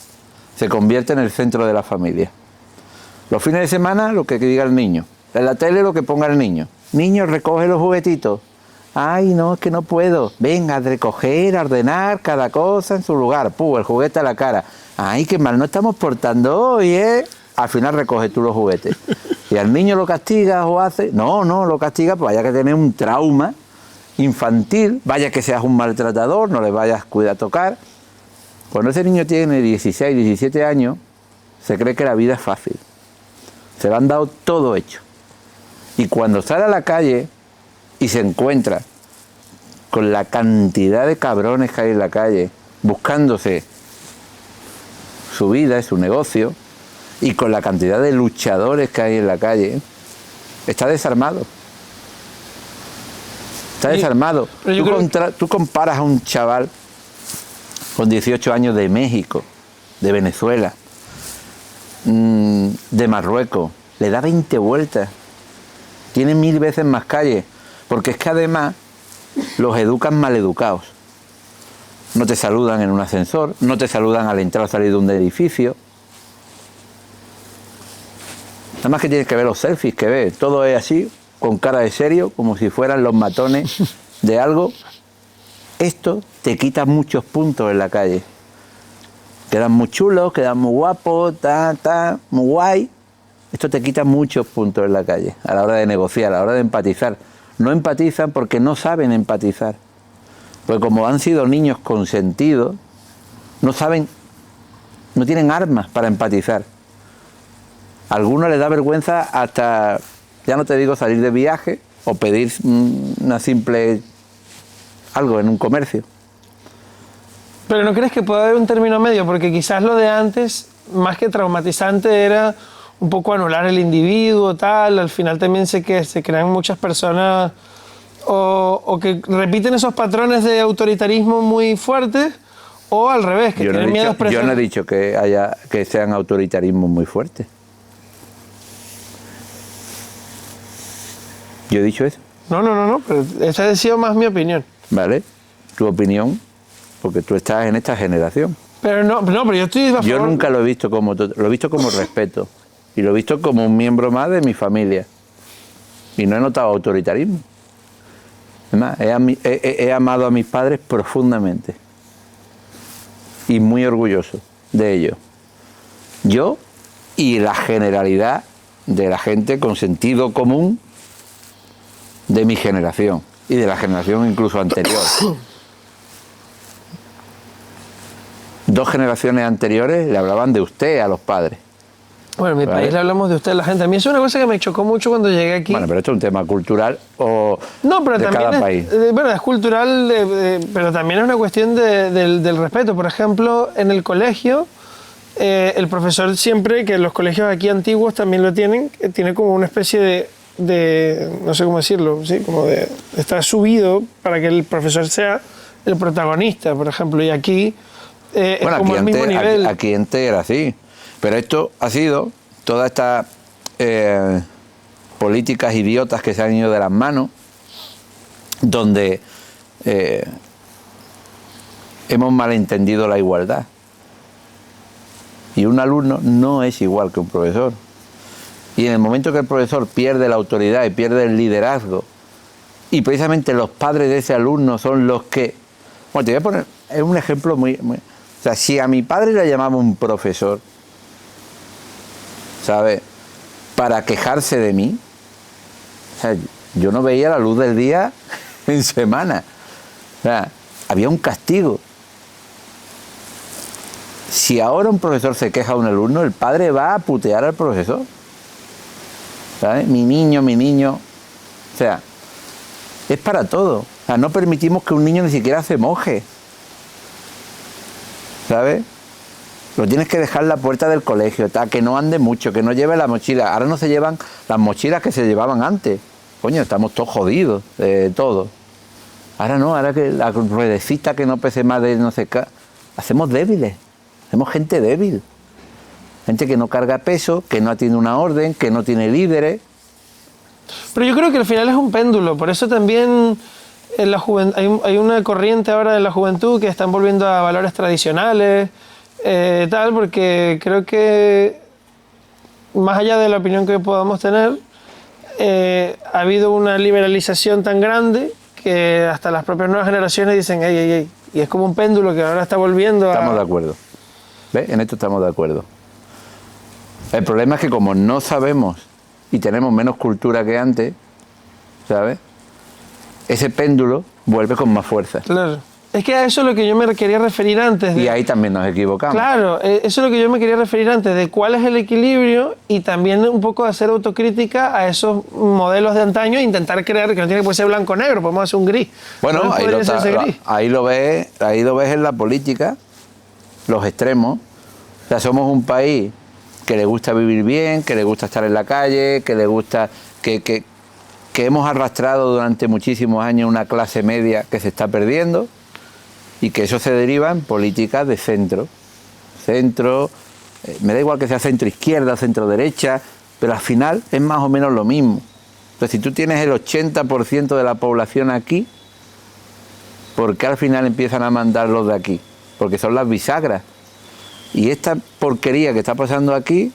se convierte en el centro de la familia. Los fines de semana, lo que diga el niño. En la tele, lo que ponga el niño. Niño, recoge los juguetitos. Ay, no, es que no puedo. Venga, a recoger, a ordenar cada cosa en su lugar. ¡Pum! El juguete a la cara. Ay, qué mal no estamos portando hoy, ¿eh? Al final recoges tú los juguetes. Y al niño lo castigas o hace... No, lo castigas, pues vaya que tener un trauma infantil, vaya que seas un maltratador, no le vayas a cuidar a tocar. Cuando ese niño tiene 16, 17 años, se cree que la vida es fácil. Se le han dado todo hecho. Y cuando sale a la calle y se encuentra con la cantidad de cabrones que hay en la calle, buscándose su vida y su negocio, y con la cantidad de luchadores que hay en la calle, está desarmado. Está desarmado. Tú comparas a un chaval con 18 años de México, de Venezuela, de Marruecos, le da 20 vueltas. Tiene 1000 veces más calles, porque es que además los educan mal educados. No te saludan en un ascensor, no te saludan al entrar o salir de un edificio. Nada más que tienes que ver los selfies que ves, todo es así, con cara de serio, como si fueran los matones de algo. Esto te quita muchos puntos en la calle. Quedan muy chulos, quedan muy guapos, muy guay. Esto te quita muchos puntos en la calle, a la hora de negociar, a la hora de empatizar. No empatizan porque no saben empatizar. Porque como han sido niños consentidos, no saben, no tienen armas para empatizar. A algunos les da vergüenza hasta, ya no te digo salir de viaje o pedir una simple algo en un comercio. Pero ¿no crees que puede haber un término medio? Porque quizás lo de antes, más que traumatizante, era un poco anular el individuo, tal. Al final también sé que se crean muchas personas o que repiten esos patrones de autoritarismo muy fuertes, o al revés, que tienen miedo a expresar. Yo no he dicho que sean autoritarismos muy fuertes. ¿Yo he dicho eso? No, pero esa ha sido más mi opinión. Vale, tu opinión, porque tú estás en esta generación. Pero pero yo estoy a favor. Yo nunca lo he visto lo he visto como respeto y lo he visto como un miembro más de mi familia y no he notado autoritarismo. Además, he amado a mis padres profundamente y muy orgulloso de ellos. Yo y la generalidad de la gente con sentido común de mi generación y de la generación incluso anterior. 2 generaciones anteriores le hablaban de usted a los padres. Bueno, en mi país le hablamos de usted a la gente. A mí eso es una cosa que me chocó mucho cuando llegué aquí. Bueno, pero esto es un tema cultural o pero de también cada país. Bueno, es cultural, pero también es una cuestión del respeto. Por ejemplo, en el colegio, el profesor siempre, que los colegios aquí antiguos también lo tienen, tiene como una especie de no sé cómo decirlo, ¿sí? Como de está subido para que el profesor sea el protagonista, por ejemplo, y aquí es como el mismo nivel. Aquí antes era así, pero esto ha sido todas estas políticas idiotas que se han ido de las manos, donde hemos malentendido la igualdad. Y un alumno no es igual que un profesor. Y en el momento que el profesor pierde la autoridad y pierde el liderazgo, y precisamente los padres de ese alumno son los que... Bueno, te voy a poner un ejemplo muy... O sea, si a mi padre le llamaba un profesor, ¿sabes?, para quejarse de mí, o sea, yo no veía la luz del día en semana. O sea, había un castigo. Si ahora un profesor se queja a un alumno, el padre va a putear al profesor. ¿Sabes? Mi niño. O sea, es para todo. O sea, no permitimos que un niño ni siquiera se moje. ¿Sabes? Lo tienes que dejar en la puerta del colegio, que no ande mucho, que no lleve la mochila. Ahora no se llevan las mochilas que se llevaban antes. Coño, estamos todos jodidos de todo. Ahora no, ahora que la ruedecita que no pese más de no sé qué. Hacemos débiles, hacemos gente débil. Gente que no carga peso, que no atiende una orden, que no tiene líderes. Pero yo creo que al final es un péndulo, por eso también en la hay una corriente ahora en la juventud que están volviendo a valores tradicionales, porque creo que más allá de la opinión que podamos tener, ha habido una liberalización tan grande que hasta las propias nuevas generaciones dicen, ey, y es como un péndulo que ahora está volviendo a... Estamos de acuerdo. ¿Ves? En esto estamos de acuerdo. El problema es que como no sabemos y tenemos menos cultura que antes, ¿sabes?, ese péndulo vuelve con más fuerza. Claro. Es que a eso es lo que yo me quería referir antes. Y ahí también nos equivocamos. Claro, eso es lo que yo me quería referir antes, de cuál es el equilibrio y también un poco de hacer autocrítica a esos modelos de antaño e intentar crear, que no tiene que ser blanco o negro, podemos hacer un gris. Bueno, ahí lo ves en la política, los extremos. O sea, somos un país que le gusta vivir bien, que le gusta estar en la calle, que le gusta... que hemos arrastrado durante muchísimos años una clase media que se está perdiendo y que eso se deriva en políticas de centro, me da igual que sea centro-izquierda, centro-derecha, pero al final es más o menos lo mismo. Entonces, si tú tienes el 80% de la población aquí, ¿por qué al final empiezan a mandar los de aquí? Porque son las bisagras. Y esta porquería que está pasando aquí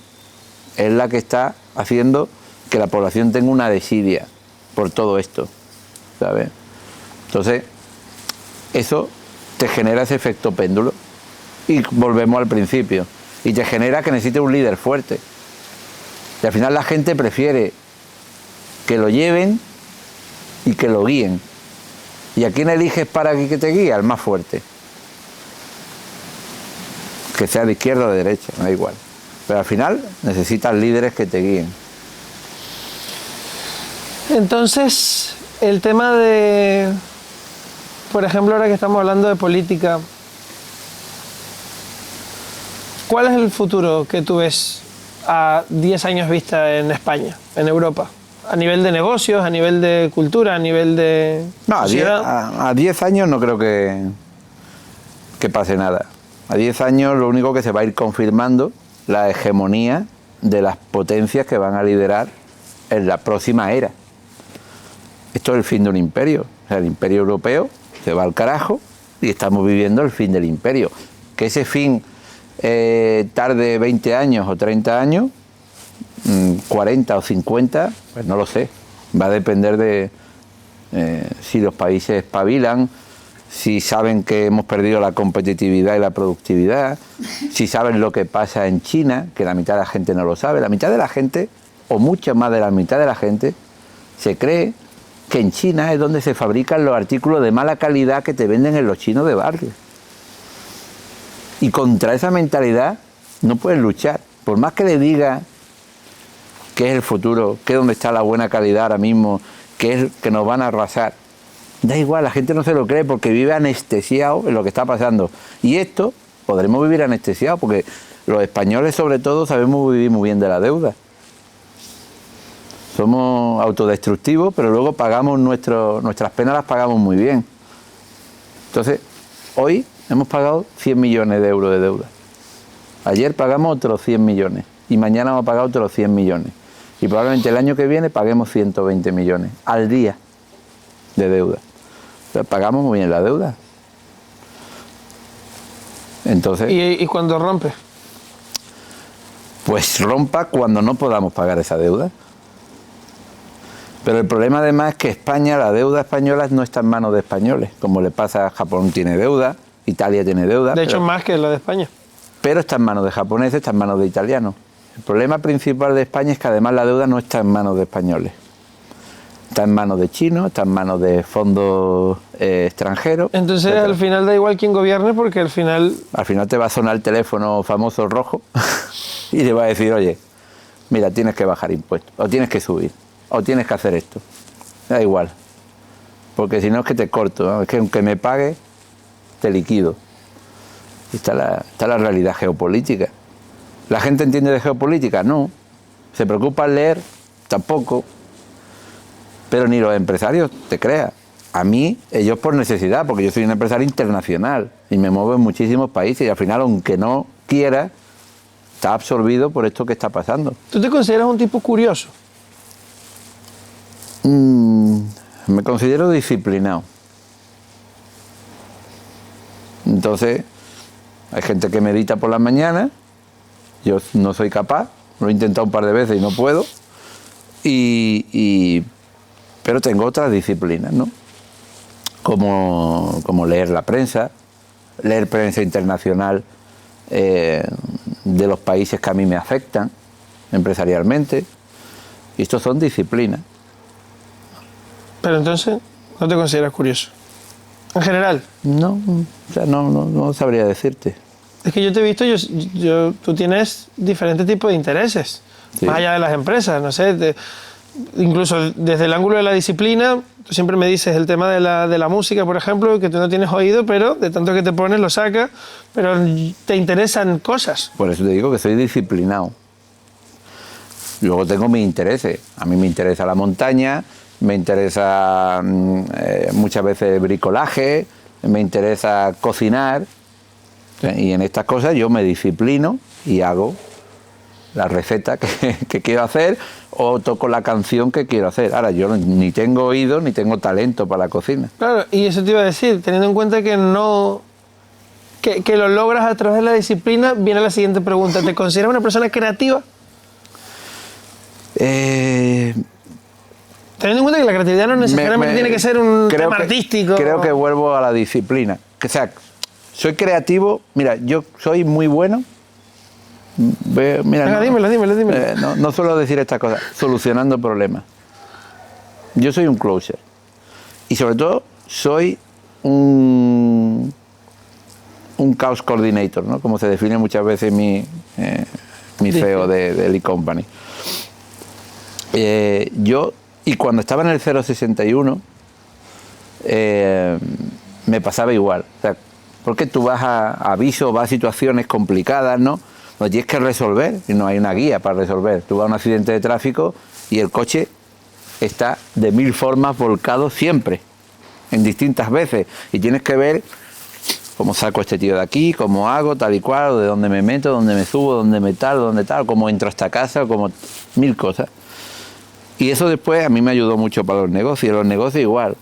es la que está haciendo que la población tenga una desidia por todo esto, ¿sabes? Entonces, eso te genera ese efecto péndulo. Y volvemos al principio. Y te genera que necesites un líder fuerte. Y al final la gente prefiere que lo lleven y que lo guíen. ¿Y a quién eliges para que te guíe? Al más fuerte. Que sea de izquierda o de derecha, no da igual. Pero al final necesitas líderes que te guíen. Entonces, el tema de, por ejemplo, ahora que estamos hablando de política, ¿cuál es el futuro que tú ves a 10 años vista en España, en Europa? A nivel de negocios, a nivel de cultura, a nivel de No, sociedad. a 10 años no creo que pase nada. A 10 años lo único que se va a ir confirmando la hegemonía de las potencias que van a liderar en la próxima era. Esto es el fin de un imperio. O sea, el imperio europeo se va al carajo y estamos viviendo el fin del imperio. Que ese fin tarde 20 años o 30 años, 40 o 50, pues no lo sé. Va a depender de si los países espabilan, si saben que hemos perdido la competitividad y la productividad, si saben lo que pasa en China, que la mitad de la gente no lo sabe. La mitad de la gente, o mucho más de la mitad de la gente, se cree que en China es donde se fabrican los artículos de mala calidad que te venden en los chinos de barrio. Y contra esa mentalidad no puedes luchar. Por más que le diga que es el futuro, que es donde está la buena calidad ahora mismo, que es que nos van a arrasar, da igual, la gente no se lo cree porque vive anestesiado en lo que está pasando. Y esto podremos vivir anestesiados porque los españoles sobre todo sabemos vivir muy bien de la deuda. Somos autodestructivos, pero luego pagamos nuestras penas las pagamos muy bien. Entonces, hoy hemos pagado 100 millones de euros de deuda. Ayer pagamos otros 100 millones y mañana vamos a pagar otros 100 millones. Y probablemente el año que viene paguemos 120 millones al día de deuda. Entonces, pagamos muy bien la deuda. Entonces, ¿Y cuando rompe? pues rompa cuando no podamos pagar esa deuda. Pero el problema además es que España, la deuda española no está en manos de españoles, como le pasa a Japón tiene deuda, Italia tiene deuda. De hecho, más que la de España. Pero está en manos de japoneses, está en manos de italianos. El problema principal de España es que además la deuda no está en manos de españoles. Está en manos de chinos, está en manos de fondos extranjeros. Entonces, etcétera. al final da igual quién gobierne porque al final... Al final te va a sonar el teléfono famoso rojo y le va a decir, oye, mira, tienes que bajar impuestos, o tienes que subir, o tienes que hacer esto. Da igual, porque si no es que te corto, ¿no? Es que aunque me pague, te liquido. Y está la realidad geopolítica. ¿La gente entiende de geopolítica? No. ¿Se preocupa en leer? Tampoco. Pero ni los empresarios, te creas. A mí, ellos por necesidad, porque yo soy un empresario internacional y me muevo en muchísimos países y al final, aunque no quiera, está absorbido por esto que está pasando. ¿Tú te consideras un tipo curioso? Me considero disciplinado. Entonces, hay gente que medita por las mañanas, yo no soy capaz, lo he intentado un par de veces y no puedo, pero tengo otras disciplinas, ¿no? Como leer la prensa, leer prensa internacional de los países que a mí me afectan empresarialmente, y estos son disciplinas. Pero entonces, ¿no te consideras curioso? En general. No, o sea, no sabría decirte. Es que yo te he visto, tú tienes diferentes tipos de intereses, Sí. más allá de las empresas, no sé, incluso desde el ángulo de la disciplina, tú siempre me dices el tema de la música, por ejemplo, que tú no tienes oído, pero de tanto que te pones lo sacas, pero te interesan cosas. Por eso te digo que soy disciplinado. Luego tengo mis intereses. A mí me interesa la montaña, me interesa muchas veces el bricolaje, me interesa cocinar. Y en estas cosas yo me disciplino y hago la receta que quiero hacer o toco la canción que quiero hacer. Ahora, yo ni tengo oído ni tengo talento para la cocina. Claro, y eso te iba a decir, teniendo en cuenta que no... Que lo logras a través de la disciplina, viene la siguiente pregunta. ¿Te consideras una persona creativa? Teniendo en cuenta que la creatividad no necesariamente tiene que ser un tema artístico. Creo que vuelvo a la disciplina. O sea, soy creativo. Mira, yo soy muy bueno. Mira, Venga, dímelo. No suelo decir estas cosas. Solucionando problemas. Yo soy un closer. Y sobre todo, soy un chaos coordinator, ¿no? Como se define muchas veces mi CEO de Elite Company. Y cuando estaba en el 061, me pasaba igual. O sea, porque tú vas a avisos, vas a situaciones complicadas, ¿no? Donde tienes que resolver y no hay una guía para resolver. Tú vas a un accidente de tráfico y el coche está de 1000 formas volcado siempre, en distintas veces. Y tienes que ver cómo saco a este tío de aquí, cómo hago, tal y cual, de dónde me meto, dónde me subo, dónde tal, cómo entro a esta casa, como 1000 cosas. Y eso después a mí me ayudó mucho para los negocios. Los negocios igual.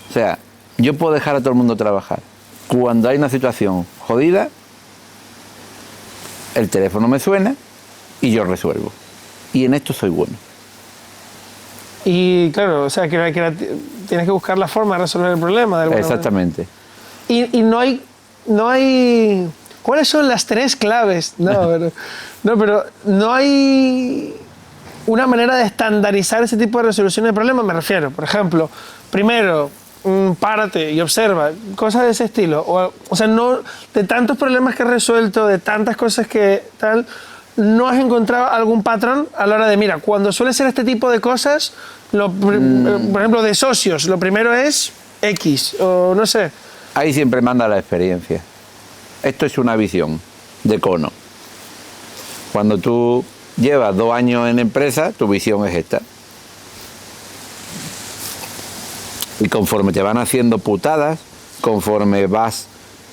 O sea, yo puedo dejar a todo el mundo trabajar. Cuando hay una situación jodida, el teléfono me suena y yo resuelvo. Y en esto soy bueno. Y claro, o sea, que tienes que buscar la forma de resolver el problema. De alguna Exactamente. manera. Y no hay... ¿Cuáles son las 3 claves? Pero no hay una manera de estandarizar ese tipo de resolución de problemas, me refiero. Por ejemplo, primero, párate y observa, cosas de ese estilo. O sea, no de tantos problemas que he resuelto, de tantas cosas que tal, ¿no has encontrado algún patrón a la hora de, mira, cuando suele ser este tipo de cosas, por ejemplo, de socios, lo primero es X, o no sé? Ahí siempre manda la experiencia. Esto es una visión de cono. Cuando tú llevas 2 años en empresa, tu visión es esta. Y conforme te van haciendo putadas, conforme vas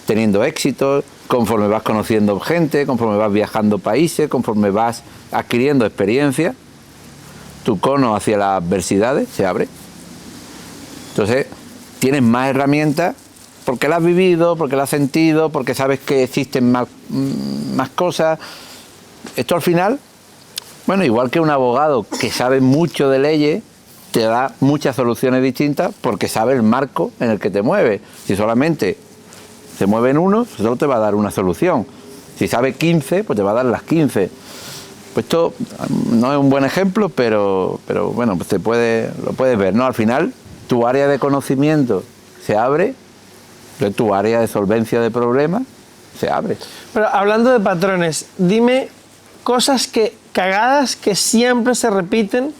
teniendo éxitos, conforme vas conociendo gente, conforme vas viajando países, conforme vas adquiriendo experiencia, tu cono hacia las adversidades se abre. Entonces, tienes más herramientas porque la has vivido, porque la has sentido, porque sabes que existen más cosas. Esto al final, bueno, igual que un abogado que sabe mucho de leyes, te da muchas soluciones distintas porque sabe el marco en el que te mueve. Si solamente se mueve en uno, solo te va a dar una solución. Si sabe 15, pues te va a dar las 15. Pues esto no es un buen ejemplo, pero bueno, pues lo puedes ver, ¿no? Al final, tu área de conocimiento se abre, tu área de solvencia de problemas se abre. Pero hablando de patrones, dime cosas cagadas que siempre se repiten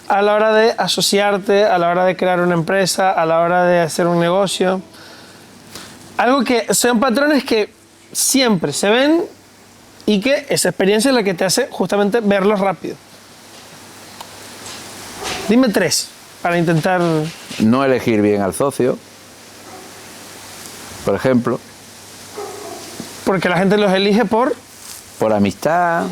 a la hora de asociarte, a la hora de crear una empresa, a la hora de hacer un negocio. Algo que son patrones que siempre se ven y que esa experiencia es la que te hace justamente verlos rápido. Dime 3 para intentar... No elegir bien al socio, por ejemplo. Porque la gente los elige por amistad,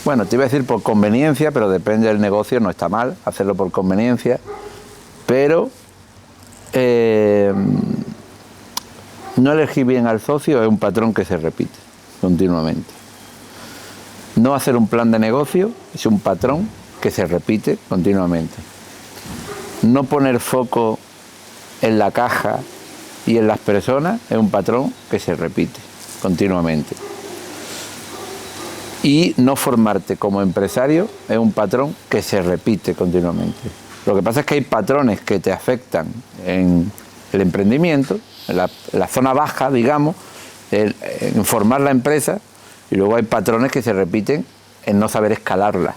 bueno, te iba a decir por conveniencia, pero depende del negocio, no está mal hacerlo por conveniencia, pero no elegir bien al socio es un patrón que se repite continuamente. No hacer un plan de negocio es un patrón que se repite continuamente. No poner foco en la caja y en las personas es un patrón que se repite continuamente. Y no formarte como empresario es un patrón que se repite continuamente. Lo que pasa es que hay patrones que te afectan en el emprendimiento, en la zona baja, digamos, en formar la empresa, y luego hay patrones que se repiten en no saber escalarla.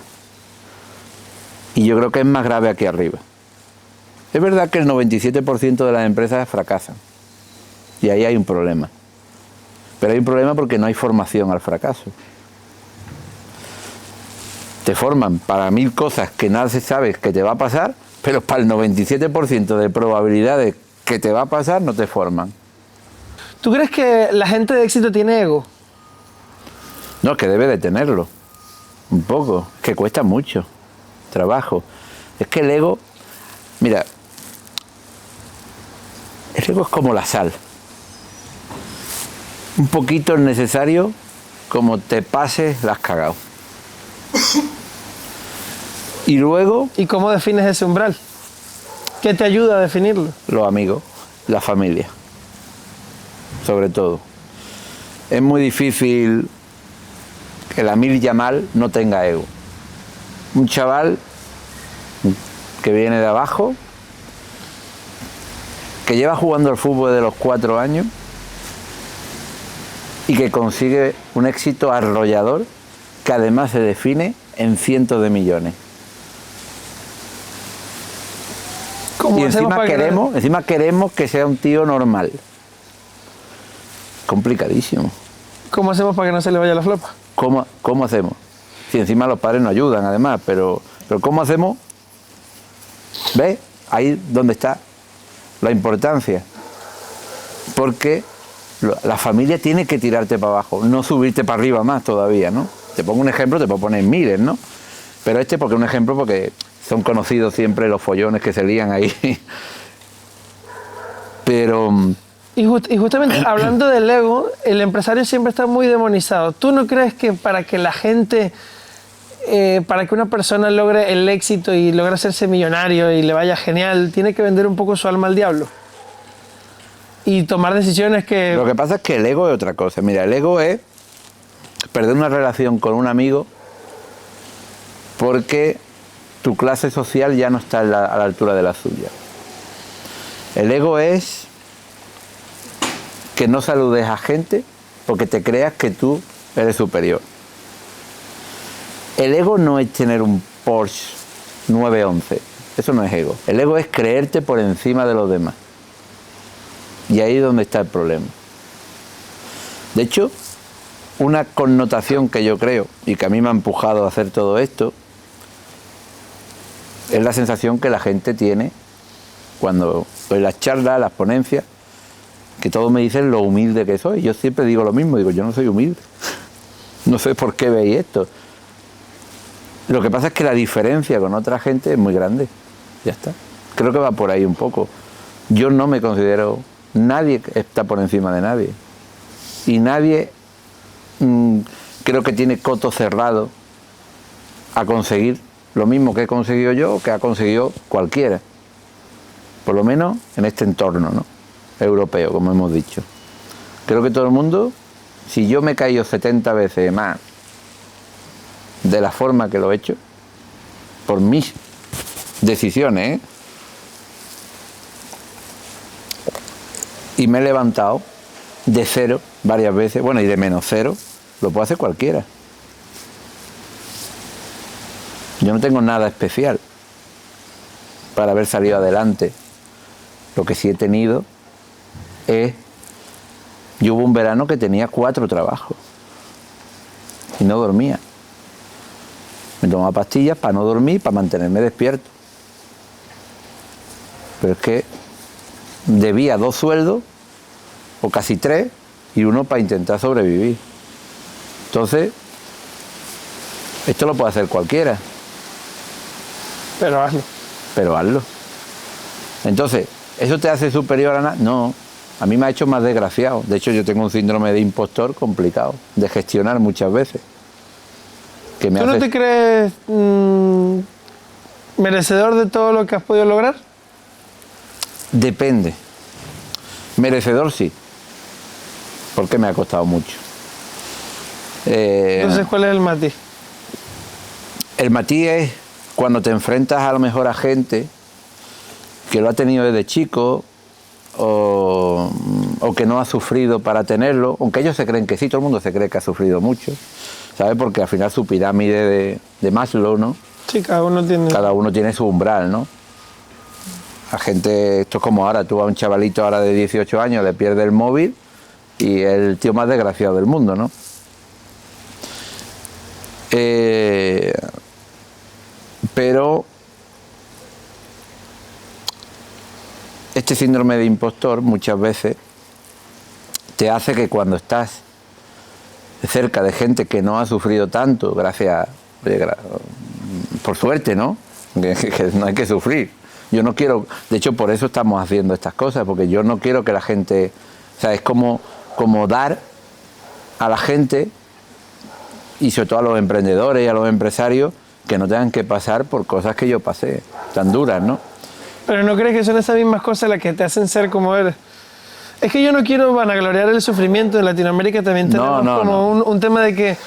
Y yo creo que es más grave aquí arriba. Es verdad que el 97% de las empresas fracasan, y ahí hay un problema. Pero hay un problema porque no hay formación al fracaso. Te forman para 1000 cosas que nada se sabe que te va a pasar, pero para el 97% de probabilidades que te va a pasar no te forman. ¿Tú crees que la gente de éxito tiene ego? No, es que debe de tenerlo. Un poco. Que cuesta mucho trabajo. Es que el ego... Mira, el ego es como la sal. Un poquito es necesario, como te pases, la has cagado. Y luego... ¿Y cómo defines ese umbral? ¿Qué te ayuda a definirlo? Los amigos, la familia, sobre todo. Es muy difícil que el Lamine Yamal no tenga ego. Un chaval que viene de abajo, que lleva jugando al fútbol desde los 4 años y que consigue un éxito arrollador que además se define en cientos de millones. Y encima queremos que sea un tío normal. Complicadísimo. ¿Cómo hacemos para que no se le vaya la flopa? ¿Cómo hacemos? Si encima los padres no ayudan, además, pero ¿cómo hacemos? ¿Ves? Ahí donde está la importancia. Porque la familia tiene que tirarte para abajo, no subirte para arriba más todavía, ¿no? Te pongo un ejemplo, te puedo poner miles, ¿no? Pero porque es un ejemplo porque son conocidos siempre los follones que se lían ahí. Pero... Y justamente hablando del ego, el empresario siempre está muy demonizado. ¿Tú no crees que para que la gente, para que una persona logre el éxito y logre hacerse millonario y le vaya genial, tiene que vender un poco su alma al diablo? Y tomar decisiones que... Lo que pasa es que el ego es otra cosa. Mira, el ego es perder una relación con un amigo porque tu clase social ya no está a la altura de la suya. El ego es que no saludes a gente porque te creas que tú eres superior. El ego no es tener un Porsche 911, eso no es ego. El ego es creerte por encima de los demás. Y ahí es donde está el problema. De hecho, una connotación que yo creo y que a mí me ha empujado a hacer todo esto es la sensación que la gente tiene cuando en las charlas, las ponencias, que todos me dicen lo humilde que soy. Yo siempre digo lo mismo, digo, yo no soy humilde. No sé por qué veis esto. Lo que pasa es que la diferencia con otra gente es muy grande. Ya está. Creo que va por ahí un poco. Yo no me considero... Nadie está por encima de nadie. Y nadie creo que tiene coto cerrado a conseguir lo mismo que he conseguido yo o que ha conseguido cualquiera. Por lo menos en este entorno, ¿no? Europeo, como hemos dicho. Creo que todo el mundo, si yo me he caído 70 veces más de la forma que lo he hecho, por mis decisiones, y me he levantado de cero varias veces, bueno, y de menos cero, lo puede hacer cualquiera. Yo no tengo nada especial para haber salido adelante. Lo que sí he tenido es... Yo hubo un verano que tenía 4 trabajos y no dormía. Me tomaba pastillas para no dormir, para mantenerme despierto. Pero es que debía 2 sueldos, o casi 3, y uno para intentar sobrevivir. Entonces, esto lo puede hacer cualquiera. Pero hazlo. Pero hazlo. Entonces, ¿eso te hace superior a nada? No, a mí me ha hecho más desgraciado. De hecho, yo tengo un síndrome de impostor complicado, de gestionar muchas veces. Que me ¿Tú no te crees merecedor de todo lo que has podido lograr? Depende. Merecedor sí, porque me ha costado mucho. Entonces, ¿cuál es el matiz? El matiz es cuando te enfrentas a lo mejor a gente que lo ha tenido desde chico o que no ha sufrido para tenerlo, aunque ellos se creen que sí, todo el mundo se cree que ha sufrido mucho, ¿sabes? Porque al final su pirámide de Maslow, ¿no? Sí, cada uno tiene su umbral, ¿no? La gente, esto es como ahora, tú a un chavalito ahora de 18 años le pierde el móvil y es el tío más desgraciado del mundo, ¿no? Pero este síndrome de impostor muchas veces te hace que cuando estás cerca de gente que no ha sufrido tanto, gracias, por suerte, ¿no? Que no hay que sufrir. Yo no quiero, de hecho por eso estamos haciendo estas cosas, porque yo no quiero que la gente, o sea, es como dar a la gente, y sobre todo a los emprendedores y a los empresarios, que no tengan que pasar por cosas que yo pasé, tan duras, ¿no? Pero ¿no crees que son esas mismas cosas las que te hacen ser como eres? Es que yo no quiero vanagloriar el sufrimiento. En Latinoamérica también tenemos un tema de que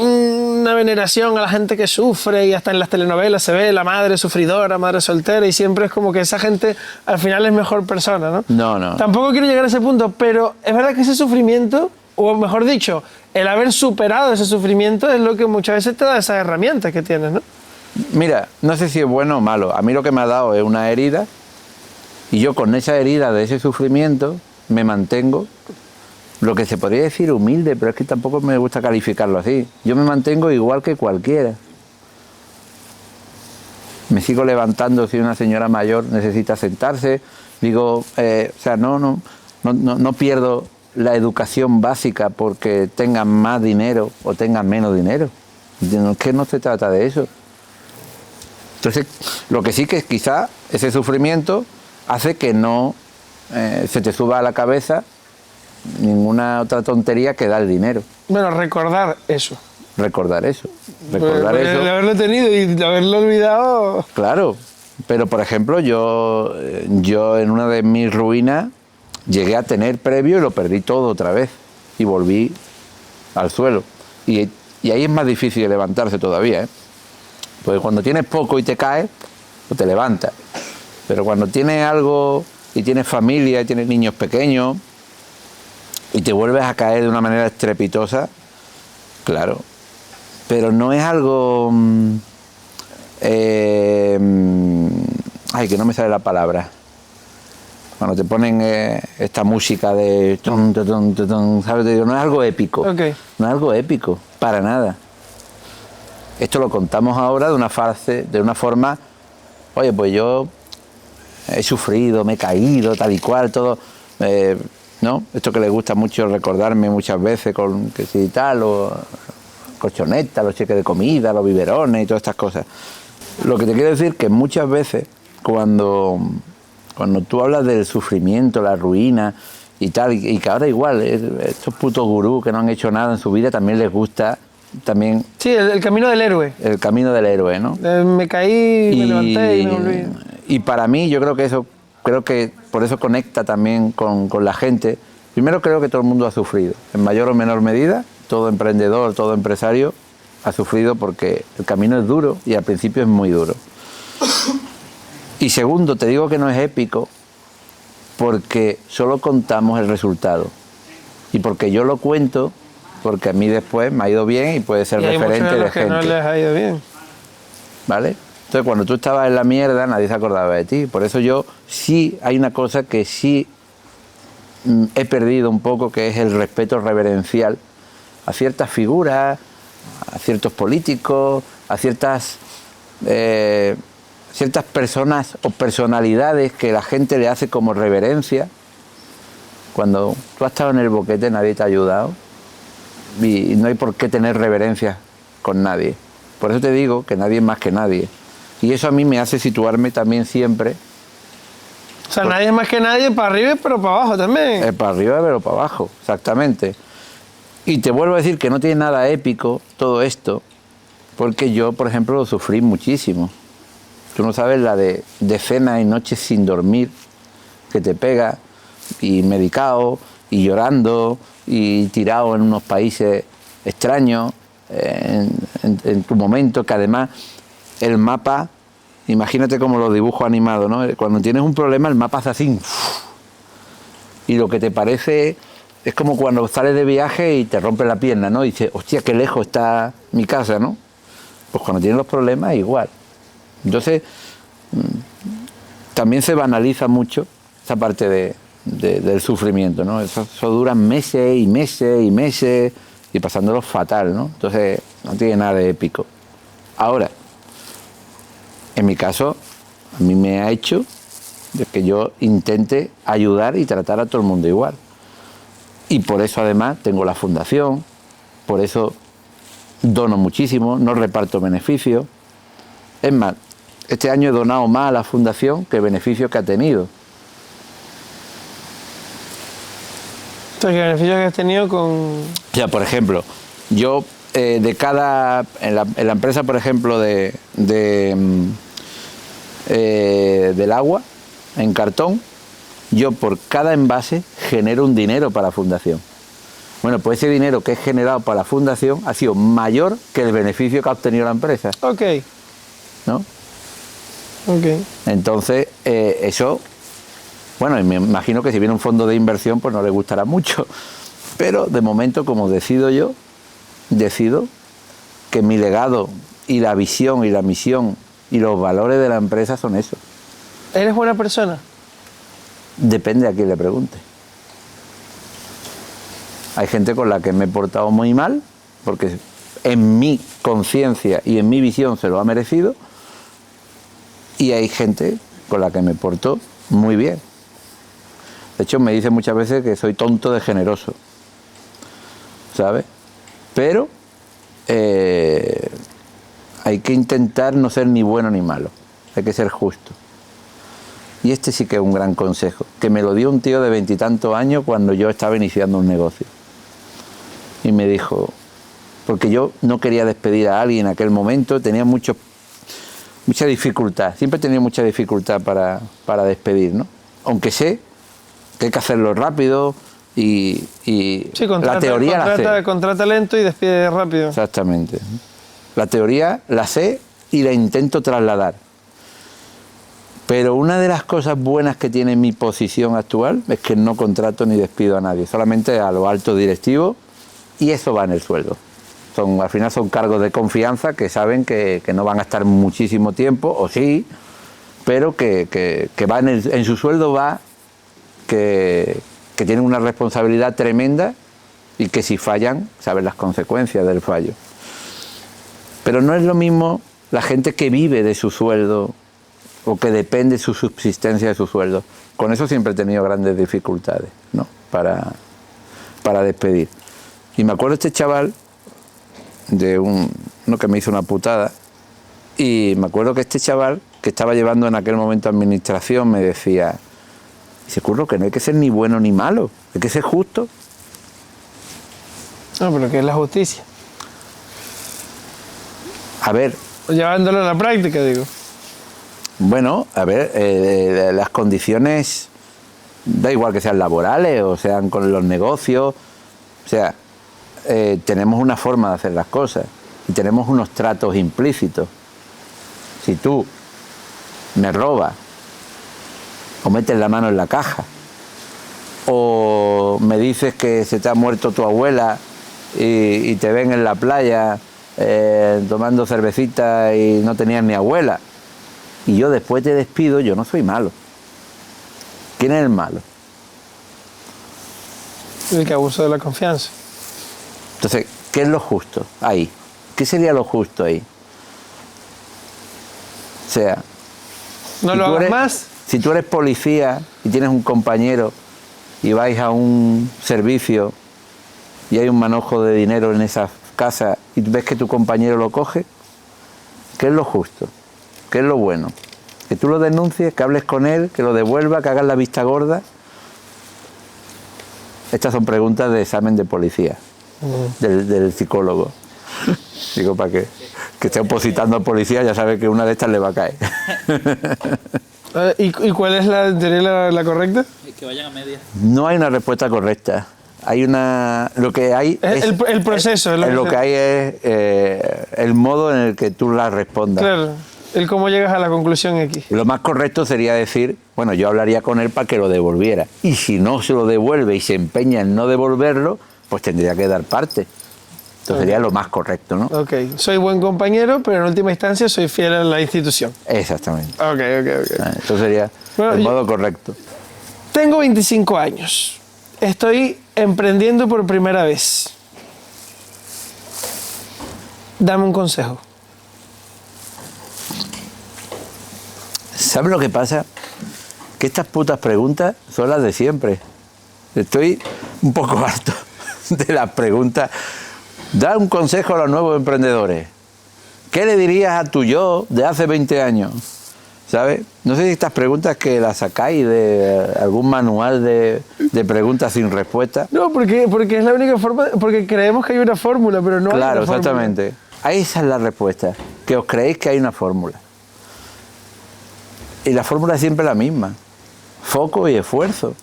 una veneración a la gente que sufre, y hasta en las telenovelas se ve la madre sufridora, madre soltera, y siempre es como que esa gente al final es mejor persona, ¿no? No. Tampoco quiero llegar a ese punto, pero es verdad que ese sufrimiento, o mejor dicho, el haber superado ese sufrimiento es lo que muchas veces te da esas herramientas que tienes, ¿no? Mira, no sé si es bueno o malo. A mí lo que me ha dado es una herida, y yo con esa herida de ese sufrimiento me mantengo, lo que se podría decir humilde, pero es que tampoco me gusta calificarlo así. Yo me mantengo igual que cualquiera. Me sigo levantando si una señora mayor necesita sentarse. Digo, no pierdo la educación básica porque tengan más dinero o tengan menos dinero. Es que no se trata de eso. Entonces, lo que sí que quizá ese sufrimiento hace que no se te suba a la cabeza ninguna otra tontería que da el dinero. Bueno, recordar eso. Recordar eso. De haberlo tenido y de haberlo olvidado. Claro, pero por ejemplo, yo en una de mis ruinas llegué a tener previo y lo perdí todo otra vez. Y volví al suelo. Y ahí es más difícil levantarse todavía, ¿eh? Porque cuando tienes poco y te caes, pues te levantas. Pero cuando tienes algo y tienes familia y tienes niños pequeños y te vuelves a caer de una manera estrepitosa, claro. Pero no es algo... que no me sale la palabra. Cuando te ponen esta música de... ¿sabes? Te digo, no es algo épico. Okay. No es algo épico, para nada. Esto lo contamos ahora de una forma... Oye, pues yo he sufrido, me he caído, tal y cual, todo... ¿no? Esto que les gusta mucho recordarme muchas veces con que si tal, o colchonetas, los cheques de comida, los biberones y todas estas cosas. Lo que te quiero decir que muchas veces cuando tú hablas del sufrimiento, la ruina y tal, y que ahora igual, estos putos gurús que no han hecho nada en su vida también les gusta también... Sí, el camino del héroe. El camino del héroe, ¿no? Me caí, me levanté y me volví. Y para mí, yo creo que por eso conecta también con la gente. Primero, creo que todo el mundo ha sufrido, en mayor o menor medida. Todo emprendedor, todo empresario ha sufrido porque el camino es duro y al principio es muy duro. Y segundo, te digo que no es épico porque solo contamos el resultado. Y porque yo lo cuento, porque a mí después me ha ido bien y puede ser referente de gente. No les ha ido bien. ¿Vale? Entonces, cuando tú estabas en la mierda, nadie se acordaba de ti. Por eso yo sí, hay una cosa que sí he perdido un poco, que es el respeto reverencial a ciertas figuras, a ciertos políticos, a ciertas personas o personalidades que la gente le hace como reverencia. Cuando tú has estado en el boquete, nadie te ha ayudado y no hay por qué tener reverencia con nadie. Por eso te digo que nadie es más que nadie. Y eso a mí me hace situarme también siempre. O sea, nadie es más que nadie, para arriba pero para abajo también. Para arriba pero para abajo, exactamente. Y te vuelvo a decir que no tiene nada épico todo esto, porque yo, por ejemplo, lo sufrí muchísimo. Tú no sabes la de decenas y noches sin dormir que te pega, y medicado, y llorando, y tirado en unos países extraños, en tu momento, que además el mapa, imagínate como los dibujos animados, ¿no? Cuando tienes un problema, el mapa hace así, y lo que te parece es como cuando sales de viaje y te rompe la pierna, ¿no? Y dices, hostia, qué lejos está mi casa, ¿no? Pues cuando tienes los problemas, igual. Entonces, también se banaliza mucho esa parte del sufrimiento, ¿no? Eso dura meses y meses y meses y pasándolo fatal, ¿no? Entonces, no tiene nada de épico. Ahora, en mi caso, a mí me ha hecho de que yo intente ayudar y tratar a todo el mundo igual. Y por eso además tengo la fundación, por eso dono muchísimo, no reparto beneficios. Es más, este año he donado más a la fundación que beneficios que ha tenido. O sea, ¿qué beneficios que has tenido con...? O sea, por ejemplo, yo en la empresa, por ejemplo, del agua en cartón, yo por cada envase genero un dinero para la fundación. Bueno, pues ese dinero que es generado para la fundación ha sido mayor que el beneficio que ha obtenido la empresa. Ok. ¿No? Ok. Entonces, eso, bueno, y me imagino que si viene un fondo de inversión, pues no le gustará mucho. Pero de momento, como decido yo, decido que mi legado y la visión y la misión y los valores de la empresa son eso. ¿Eres buena persona? Depende a quién le pregunte. Hay gente con la que me he portado muy mal, porque en mi conciencia y en mi visión se lo ha merecido, y hay gente con la que me porto muy bien. De hecho, me dicen muchas veces que soy tonto de generoso, ¿sabes? Pero hay que intentar no ser ni bueno ni malo, hay que ser justo. Y este sí que es un gran consejo, que me lo dio un tío de 20 y tantos años cuando yo estaba iniciando un negocio. Y me dijo, porque yo no quería despedir a alguien en aquel momento, tenía mucha dificultad, siempre he tenido mucha dificultad para despedir, ¿no? Aunque sé que hay que hacerlo rápido y sí, la teoría la sé. Contrata lento y despide rápido. Exactamente. La teoría la sé y la intento trasladar. Pero una de las cosas buenas que tiene mi posición actual es que no contrato ni despido a nadie, solamente a los altos directivos, y eso va en el sueldo. Al final son cargos de confianza que saben que no van a estar muchísimo tiempo, o sí, pero que va en su sueldo va que tienen una responsabilidad tremenda y que si fallan, saben las consecuencias del fallo. Pero no es lo mismo la gente que vive de su sueldo o que depende de su subsistencia de su sueldo. Con eso siempre he tenido grandes dificultades, ¿no? para despedir. Y me acuerdo de este chaval, de uno que me hizo una putada, y me acuerdo que este chaval, que estaba llevando en aquel momento administración, me decía, dice, Curro, que no hay que ser ni bueno ni malo, hay que ser justo. No, pero ¿qué es la justicia? A ver. Llevándolo a la práctica, digo. Bueno, a ver, las condiciones, da igual que sean laborales o sean con los negocios, o sea, tenemos una forma de hacer las cosas y tenemos unos tratos implícitos. Si tú me robas o metes la mano en la caja o me dices que se te ha muerto tu abuela y te ven en la playa tomando cervecita y no tenías ni abuela y yo después te despido, yo no soy malo. ¿Quién es el malo? El que abusó de la confianza. Entonces, ¿qué es lo justo ahí? ¿Qué sería lo justo ahí? O sea, no lo hagas más. Si tú eres policía y tienes un compañero y vais a un servicio y hay un manojo de dinero en esa casa y ves que tu compañero lo coge, ¿qué es lo justo? ¿Qué es lo bueno? Que tú lo denuncies, que hables con él, que lo devuelva, que hagas la vista gorda. Estas son preguntas de examen de policía, del psicólogo. Digo, para que esté opositando al policía, ya sabe que una de estas le va a caer. ¿Y cuál es la correcta? Que vayan a medias. No hay una respuesta correcta. Hay una... Lo que hay es el proceso. Lo que hay es el modo en el que tú la respondas. Claro. El cómo llegas a la conclusión X. Lo más correcto sería decir, bueno, yo hablaría con él para que lo devolviera. Y si no se lo devuelve y se empeña en no devolverlo, pues tendría que dar parte. Entonces sería lo más correcto, ¿no? Ok. Soy buen compañero, pero en última instancia soy fiel a la institución. Exactamente. Ok. Eso sería el modo correcto. Tengo 25 años. Estoy emprendiendo por primera vez. Dame un consejo. ¿Sabes lo que pasa? Que estas putas preguntas son las de siempre. Estoy un poco harto de las preguntas. Da un consejo a los nuevos emprendedores. ¿Qué le dirías a tu yo de hace 20 años? ¿Sabes? No sé si estas preguntas que las sacáis de algún manual de preguntas sin respuesta. No, porque es la única forma, porque creemos que hay una fórmula, pero no hay una fórmula. Claro, exactamente. Esa es la respuesta, que os creéis que hay una fórmula. Y la fórmula es siempre la misma. Foco y esfuerzo.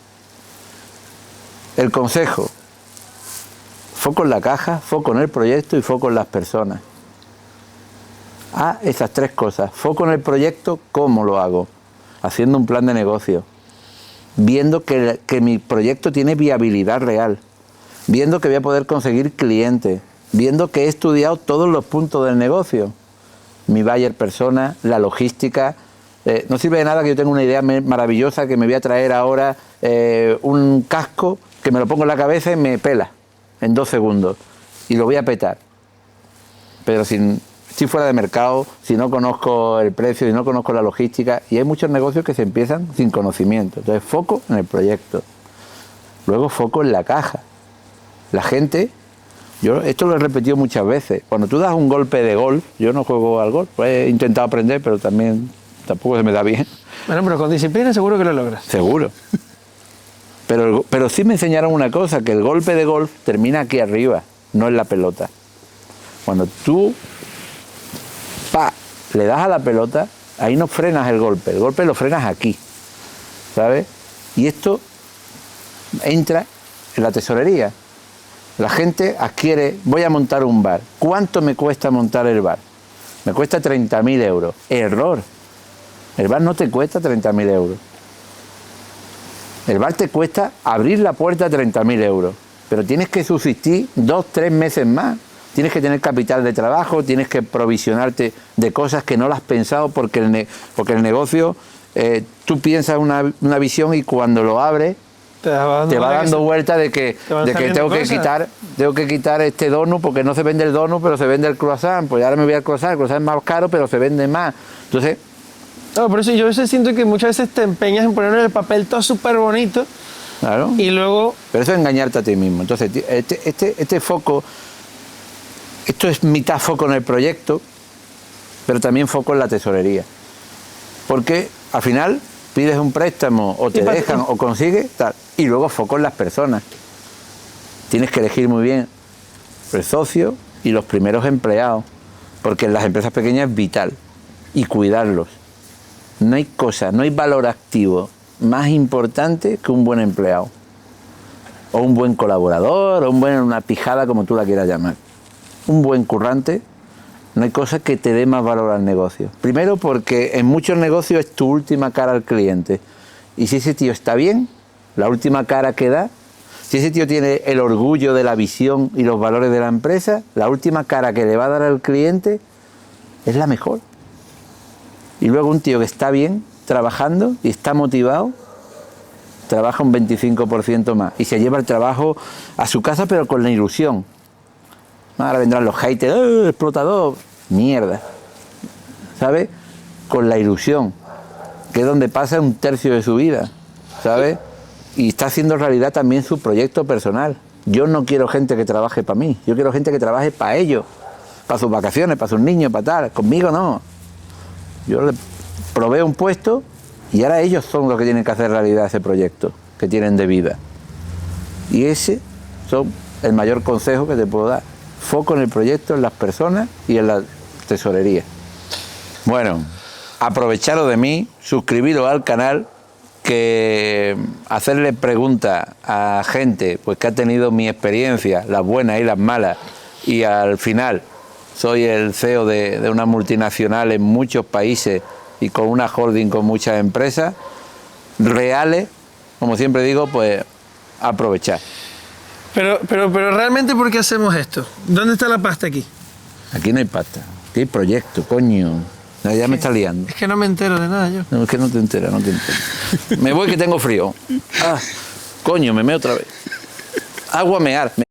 El consejo. Foco en la caja, foco en el proyecto y foco en las personas. Esas tres cosas. Foco en el proyecto, ¿cómo lo hago? Haciendo un plan de negocio. Viendo que mi proyecto tiene viabilidad real. Viendo que voy a poder conseguir clientes. Viendo que he estudiado todos los puntos del negocio. Mi buyer persona, la logística. No sirve de nada que yo tenga una idea maravillosa que me voy a traer ahora un casco que me lo pongo en la cabeza y me pela en 2 segundos. Y lo voy a petar. Pero si estoy fuera de mercado, si no conozco el precio, si no conozco la logística, y hay muchos negocios que se empiezan sin conocimiento. Entonces, foco en el proyecto. Luego, foco en la caja. La gente, yo esto lo he repetido muchas veces, cuando tú das un golpe de golf, yo no juego al golf, he intentado aprender, pero tampoco se me da bien. Bueno, pero con disciplina seguro que lo logras. Seguro. Pero sí me enseñaron una cosa, que el golpe de golf termina aquí arriba, no en la pelota. Cuando tú le das a la pelota, ahí no frenas el golpe lo frenas aquí, ¿sabes? Y esto entra en la tesorería. La gente adquiere, voy a montar un bar. ¿Cuánto me cuesta montar el bar? Me cuesta 30.000 euros. Error. El bar no te cuesta 30.000 euros. El bar te cuesta abrir la puerta a 30.000 euros. Pero tienes que subsistir 2-3 meses más. Tienes que tener capital de trabajo, tienes que provisionarte de cosas que no las has pensado porque el negocio, tú piensas una visión y cuando lo abres, te va dando vuelta de que tengo que quitar este donut porque no se vende el donut, pero se vende el croissant. Pues ahora me voy al croissant, el croissant es más caro, pero se vende más. Entonces... No, por eso yo a veces siento que muchas veces te empeñas en poner en el papel todo súper bonito. Claro. Y luego... Pero eso es engañarte a ti mismo. Entonces, este foco... Esto es mitad foco en el proyecto, pero también foco en la tesorería. Porque al final pides un préstamo o te dejan o consigues, tal, y luego foco en las personas. Tienes que elegir muy bien el socio y los primeros empleados, porque en las empresas pequeñas es vital, y cuidarlos. No hay cosa, no hay valor activo más importante que un buen empleado, o un buen colaborador, o una pijada, como tú la quieras llamar. Un buen currante, no hay cosa que te dé más valor al negocio. Primero porque en muchos negocios es tu última cara al cliente. Y si ese tío está bien, la última cara que da, si ese tío tiene el orgullo de la visión y los valores de la empresa, la última cara que le va a dar al cliente es la mejor. Y luego un tío que está bien trabajando y está motivado, trabaja un 25% más y se lleva el trabajo a su casa, pero con la ilusión. Ahora vendrán los haters, explotador, mierda, ¿sabes? Con la ilusión, que es donde pasa 1/3 de su vida, ¿sabes? Y está haciendo realidad también su proyecto personal. Yo no quiero gente que trabaje para mí, yo quiero gente que trabaje para ellos, para sus vacaciones, para sus niños, para tal. Conmigo no. Yo les proveo un puesto y ahora ellos son los que tienen que hacer realidad ese proyecto que tienen de vida. Y ese son el mayor consejo que te puedo dar. Foco en el proyecto, en las personas y en la tesorería. Bueno, aprovecharos de mí, suscribiros al canal, que hacerle preguntas a gente pues que ha tenido mi experiencia, las buenas y las malas, y al final soy el CEO de una multinacional en muchos países y con una holding con muchas empresas reales, como siempre digo, pues aprovechar. Pero realmente, ¿por qué hacemos esto? ¿Dónde está la pasta aquí? Aquí no hay pasta, aquí hay proyecto, coño. No, ya me está liando. Es que no me entero de nada yo. No, es que no te enteras, no te enteras. Me voy que tengo frío. Coño, me meo otra vez. Agua a mear.